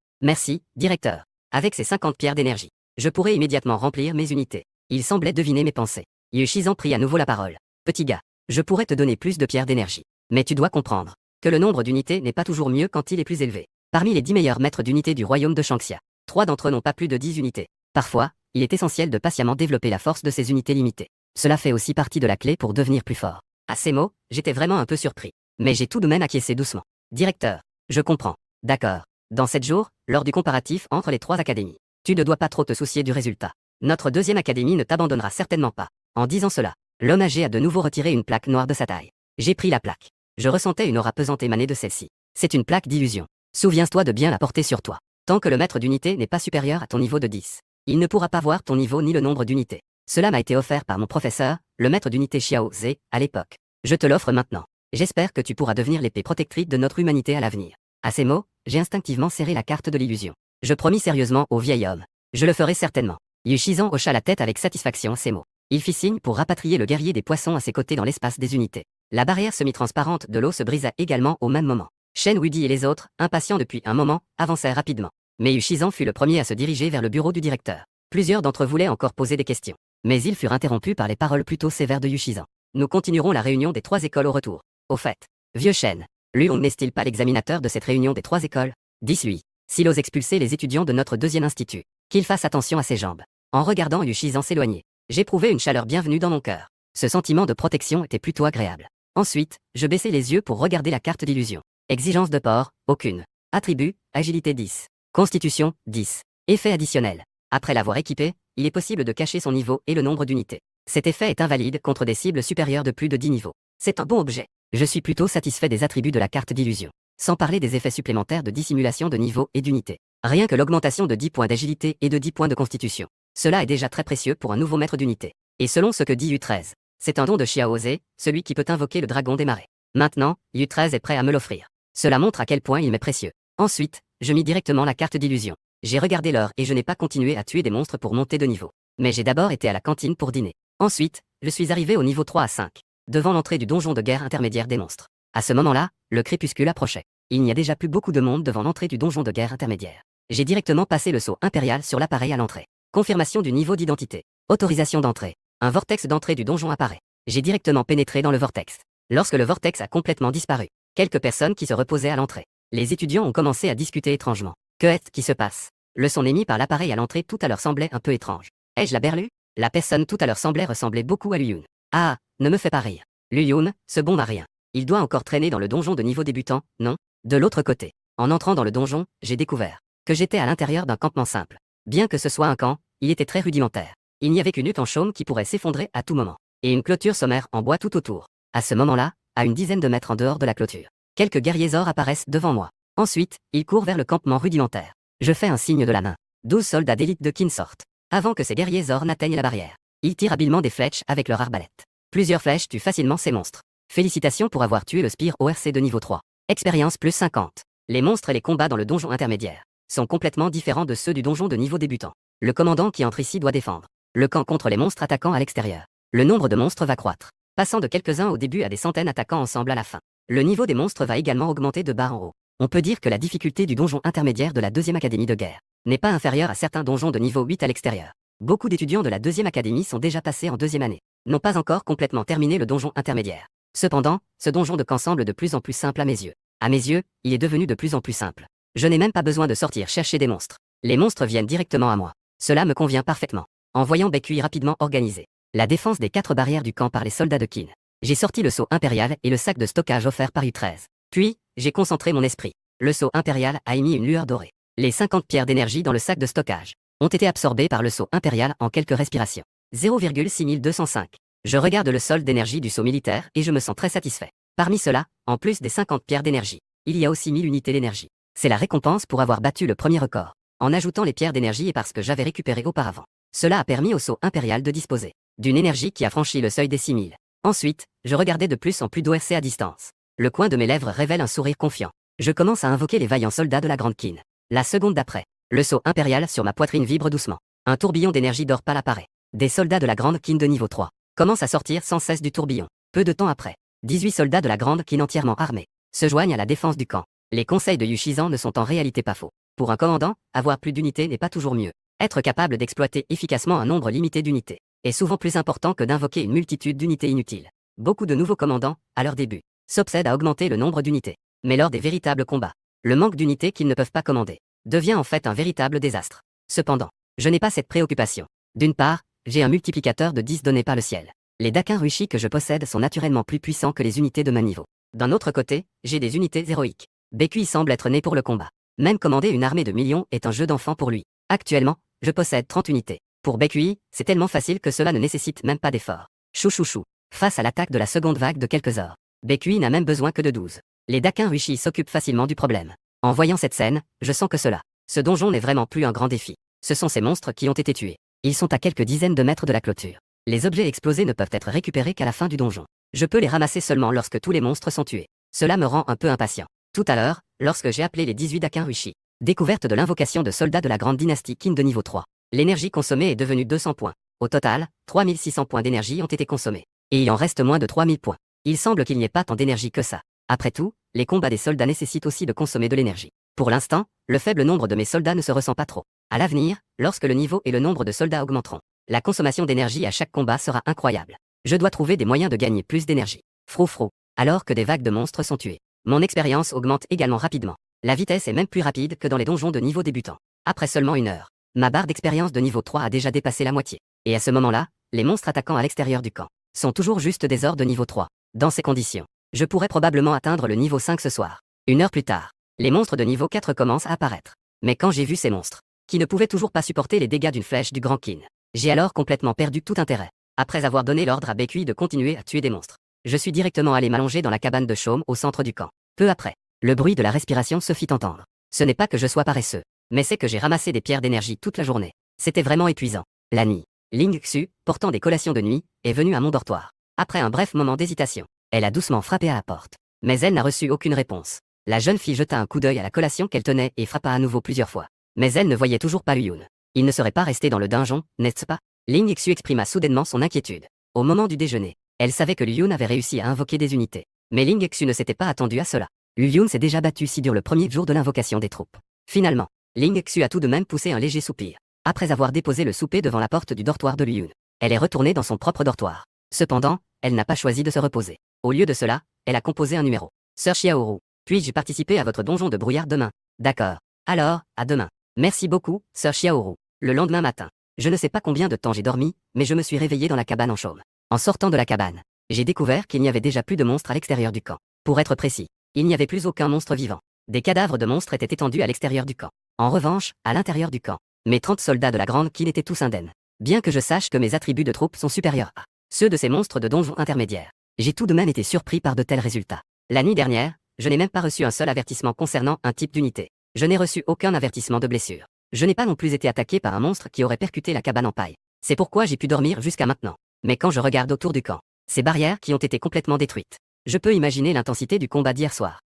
Merci, directeur. Avec ces 50 pierres d'énergie, je pourrais immédiatement remplir mes unités. Il semblait deviner mes pensées. Yu Shizan prit à nouveau la parole. Petit gars, je pourrais te donner plus de pierres d'énergie. Mais tu dois comprendre que le nombre d'unités n'est pas toujours mieux quand il est plus élevé. Parmi les 10 meilleurs maîtres d'unités du royaume de Shangxia, 3 d'entre eux n'ont pas plus de 10 unités. Parfois, il est essentiel de patiemment développer la force de ces unités limitées. Cela fait aussi partie de la clé pour devenir plus fort. À ces mots, j'étais vraiment un peu surpris. Mais j'ai tout de même acquiescé doucement. Directeur, je comprends. D'accord. Dans 7 jours, lors du comparatif entre les 3 académies, tu ne dois pas trop te soucier du résultat. Notre deuxième académie ne t'abandonnera certainement pas. En disant cela, l'homme âgé a de nouveau retiré une plaque noire de sa taille. J'ai pris la plaque. Je ressentais une aura pesante émaner de celle-ci. C'est une plaque d'illusion. Souviens-toi de bien la porter sur toi. Tant que le maître d'unité n'est pas supérieur à ton niveau de 10, il ne pourra pas voir ton niveau ni le nombre d'unités. Cela m'a été offert par mon professeur, le maître d'unité Xiao Ze, à l'époque. Je te l'offre maintenant. J'espère que tu pourras devenir l'épée protectrice de notre humanité à l'avenir. À ces mots, j'ai instinctivement serré la carte de l'illusion. Je promis sérieusement au vieil homme. Je le ferai certainement. Yu Shizan hocha la tête avec satisfaction à ces mots. Il fit signe pour rapatrier le guerrier des poissons à ses côtés dans l'espace des unités. La barrière semi-transparente de l'eau se brisa également au même moment. Shen Wuidi et les autres, impatients depuis un moment, avancèrent rapidement. Mais Yu Shizan fut le premier à se diriger vers le bureau du directeur. Plusieurs d'entre eux voulaient encore poser des questions. Mais ils furent interrompus par les paroles plutôt sévères de Yu Shizan. Nous continuerons la réunion des 3 écoles au retour. Au fait, vieux Shen, lui on n'est-il pas l'examinateur de cette réunion des 3 écoles? Dis-lui, s'il ose expulser les étudiants de notre deuxième institut, qu'il fasse attention à ses jambes. En regardant Yu Shizan s'éloigner, j'éprouvais une chaleur bienvenue dans mon cœur. Ce sentiment de protection était plutôt agréable. Ensuite, je baissai les yeux pour regarder la carte d'illusion. Exigence de port, aucune. Attribut, agilité 10. Constitution, 10. Effet additionnel. Après l'avoir équipé, il est possible de cacher son niveau et le nombre d'unités. Cet effet est invalide contre des cibles supérieures de plus de 10 niveaux. C'est un bon objet. Je suis plutôt satisfait des attributs de la carte d'illusion. Sans parler des effets supplémentaires de dissimulation de niveau et d'unité. Rien que l'augmentation de 10 points d'agilité et de 10 points de constitution. Cela est déjà très précieux pour un nouveau maître d'unité. Et selon ce que dit U13, c'est un don de Xiaozé, celui qui peut invoquer le dragon des marais. Maintenant, U13 est prêt à me l'offrir. Cela montre à quel point il m'est précieux. Ensuite, je mis directement la carte d'illusion. J'ai regardé l'heure et je n'ai pas continué à tuer des monstres pour monter de niveau. Mais j'ai d'abord été à la cantine pour dîner. Ensuite, je suis arrivé au niveau 3 à 5, devant l'entrée du donjon de guerre intermédiaire des monstres. À ce moment-là, le crépuscule approchait. Il n'y a déjà plus beaucoup de monde devant l'entrée du donjon de guerre intermédiaire. J'ai directement passé le sceau impérial sur l'appareil à l'entrée. Confirmation du niveau d'identité. Autorisation d'entrée. Un vortex d'entrée du donjon apparaît. J'ai directement pénétré dans le vortex. Lorsque le vortex a complètement disparu, quelques personnes qui se reposaient à l'entrée. Les étudiants ont commencé à discuter étrangement. Que est-ce qui se passe? Le son émis par l'appareil à l'entrée tout à l'heure semblait un peu étrange. Ai-je la berlue? La personne tout à l'heure semblait ressembler beaucoup à Luyun. Ah, ne me fais pas rire. Luyun, ce bon n'a rien. Il doit encore traîner dans le donjon de niveau débutant, non? De l'autre côté, en entrant dans le donjon, j'ai découvert que j'étais à l'intérieur d'un campement simple. Bien que ce soit un camp, il était très rudimentaire. Il n'y avait qu'une hutte en chaume qui pourrait s'effondrer à tout moment, et une clôture sommaire en bois tout autour. À ce moment-là, à une dizaine de mètres en dehors de la clôture, quelques guerriers or apparaissent devant moi. Ensuite, ils courent vers le campement rudimentaire. Je fais un signe de la main. 12 soldats d'élite de Qin sortent. Avant que ces guerriers or n'atteignent la barrière, ils tirent habilement des flèches avec leur arbalète. Plusieurs flèches tuent facilement ces monstres. Félicitations pour avoir tué le Spire ORC de niveau 3. Expérience plus 50. Les monstres et les combats dans le donjon intermédiaire sont complètement différents de ceux du donjon de niveau débutant. Le commandant qui entre ici doit défendre le camp contre les monstres attaquant à l'extérieur. Le nombre de monstres va croître, passant de quelques-uns au début à des centaines attaquant ensemble à la fin. Le niveau des monstres va également augmenter de bas en haut. On peut dire que la difficulté du donjon intermédiaire de la deuxième académie de guerre n'est pas inférieure à certains donjons de niveau 8 à l'extérieur. Beaucoup d'étudiants de la deuxième académie sont déjà passés en deuxième année, n'ont pas encore complètement terminé le donjon intermédiaire. Cependant, ce donjon de camp semble de plus en plus simple à mes yeux. À mes yeux, il est devenu de plus en plus simple. Je n'ai même pas besoin de sortir chercher des monstres. Les monstres viennent directement à moi. Cela me convient parfaitement. En voyant Baekhui rapidement organiser la défense des 4 barrières du camp par les soldats de Qin, j'ai sorti le sceau impérial et le sac de stockage offert par U13. Puis, j'ai concentré mon esprit. Le sceau impérial a émis une lueur dorée. Les 50 pierres d'énergie dans le sac de stockage ont été absorbées par le sceau impérial en quelques respirations. 0,6205. Je regarde le solde d'énergie du sceau militaire et je me sens très satisfait. Parmi cela, en plus des 50 pierres d'énergie, il y a aussi 1000 unités d'énergie. C'est la récompense pour avoir battu le premier record. En ajoutant les pierres d'énergie et parce que j'avais récupéré auparavant. Cela a permis au sceau impérial de disposer d'une énergie qui a franchi le seuil des 6000. Ensuite, je regardais de plus en plus d'ORC à distance. Le coin de mes lèvres révèle un sourire confiant. Je commence à invoquer les vaillants soldats de la Grande Qin. La seconde d'après, le sceau impérial sur ma poitrine vibre doucement. Un tourbillon d'énergie d'or pâle apparaît. Des soldats de la Grande Qin de niveau 3 commencent à sortir sans cesse du tourbillon. Peu de temps après, 18 soldats de la Grande Qin entièrement armés se joignent à la défense du camp. Les conseils de Yu Shizan ne sont en réalité pas faux. Pour un commandant, avoir plus d'unités n'est pas toujours mieux. Être capable d'exploiter efficacement un nombre limité d'unités est souvent plus important que d'invoquer une multitude d'unités inutiles. Beaucoup de nouveaux commandants, à leur début, s'obsèdent à augmenter le nombre d'unités. Mais lors des véritables combats, le manque d'unités qu'ils ne peuvent pas commander devient en fait un véritable désastre. Cependant, je n'ai pas cette préoccupation. D'une part, j'ai un multiplicateur de 10 donné par le ciel. Les Dakin Rushi que je possède sont naturellement plus puissants que les unités de mon niveau. D'un autre côté, j'ai des unités héroïques. Baekhui semble être né pour le combat. Même commander une armée de millions est un jeu d'enfant pour lui. Actuellement, je possède 30 unités. Pour Baekhui, c'est tellement facile que cela ne nécessite même pas d'effort. Chouchouchou. Face à l'attaque de la seconde vague de quelques heures, Baekhui n'a même besoin que de 12. Les Dakin Rushi s'occupent facilement du problème. En voyant cette scène, je sens que ce donjon n'est vraiment plus un grand défi. Ce sont ces monstres qui ont été tués. Ils sont à quelques dizaines de mètres de la clôture. Les objets explosés ne peuvent être récupérés qu'à la fin du donjon. Je peux les ramasser seulement lorsque tous les monstres sont tués. Cela me rend un peu impatient. Tout à l'heure, lorsque j'ai appelé les 18 Dakin Rushi, découverte de l'invocation de soldats de la grande dynastie Qin de niveau 3, l'énergie consommée est devenue 200 points. Au total, 3600 points d'énergie ont été consommés. Et il en reste moins de 3000 points. Il semble qu'il n'y ait pas tant d'énergie que ça. Après tout, les combats des soldats nécessitent aussi de consommer de l'énergie. Pour l'instant, le faible nombre de mes soldats ne se ressent pas trop. À l'avenir, lorsque le niveau et le nombre de soldats augmenteront, la consommation d'énergie à chaque combat sera incroyable. Je dois trouver des moyens de gagner plus d'énergie. Froufrou. Alors que des vagues de monstres sont tués, mon expérience augmente également rapidement. La vitesse est même plus rapide que dans les donjons de niveau débutant. Après seulement une heure, ma barre d'expérience de niveau 3 a déjà dépassé la moitié. Et à ce moment-là, les monstres attaquant à l'extérieur du camp sont toujours juste des ors de niveau 3. Dans ces conditions, je pourrais probablement atteindre le niveau 5 ce soir. Une heure plus tard, les monstres de niveau 4 commencent à apparaître. Mais quand j'ai vu ces monstres, qui ne pouvaient toujours pas supporter les dégâts d'une flèche du Grand Qin, j'ai alors complètement perdu tout intérêt. Après avoir donné l'ordre à Baekhui de continuer à tuer des monstres, je suis directement allé m'allonger dans la cabane de chaume au centre du camp. Peu après, le bruit de la respiration se fit entendre. Ce n'est pas que je sois paresseux, mais c'est que j'ai ramassé des pierres d'énergie toute la journée. C'était vraiment épuisant. La nuit, Ling Xu, portant des collations de nuit, est venue à mon dortoir. Après un bref moment d'hésitation, elle a doucement frappé à la porte. Mais elle n'a reçu aucune réponse. La jeune fille jeta un coup d'œil à la collation qu'elle tenait et frappa à nouveau plusieurs fois. Mais elle ne voyait toujours pas Yun. Il ne serait pas resté dans le donjon, n'est-ce pas? Ling Xu exprima soudainement son inquiétude. Au moment du déjeuner, elle savait que Yun avait réussi à invoquer des unités. Mais Ling Xu ne s'était pas attendu à cela. Yun s'est déjà battu si dur le premier jour de l'invocation des troupes. Finalement, Ling Xu a tout de même poussé un léger soupir. Après avoir déposé le souper devant la porte du dortoir de Yun, elle est retournée dans son propre dortoir. Cependant, elle n'a pas choisi de se reposer. Au lieu de cela, elle a composé un numéro. Sœur Xiaoru, puis-je participer à votre donjon de brouillard demain? D'accord. Alors, à demain. Merci beaucoup, Sœur Xiaoru. Le lendemain matin, je ne sais pas combien de temps j'ai dormi, mais je me suis réveillé dans la cabane en chaume. En sortant de la cabane, j'ai découvert qu'il n'y avait déjà plus de monstres à l'extérieur du camp. Pour être précis, il n'y avait plus aucun monstre vivant. Des cadavres de monstres étaient étendus à l'extérieur du camp. En revanche, à l'intérieur du camp, mes 30 soldats de la Grande Kill étaient tous indemnes. Bien que je sache que mes attributs de troupes sont supérieurs à ceux de ces monstres de donjon intermédiaires, j'ai tout de même été surpris par de tels résultats. La nuit dernière, je n'ai même pas reçu un seul avertissement concernant un type d'unité. Je n'ai reçu aucun avertissement de blessure. Je n'ai pas non plus été attaqué par un monstre qui aurait percuté la cabane en paille. C'est pourquoi j'ai pu dormir jusqu'à maintenant. Mais quand je regarde autour du camp, ces barrières qui ont été complètement détruites, je peux imaginer l'intensité du combat d'hier soir.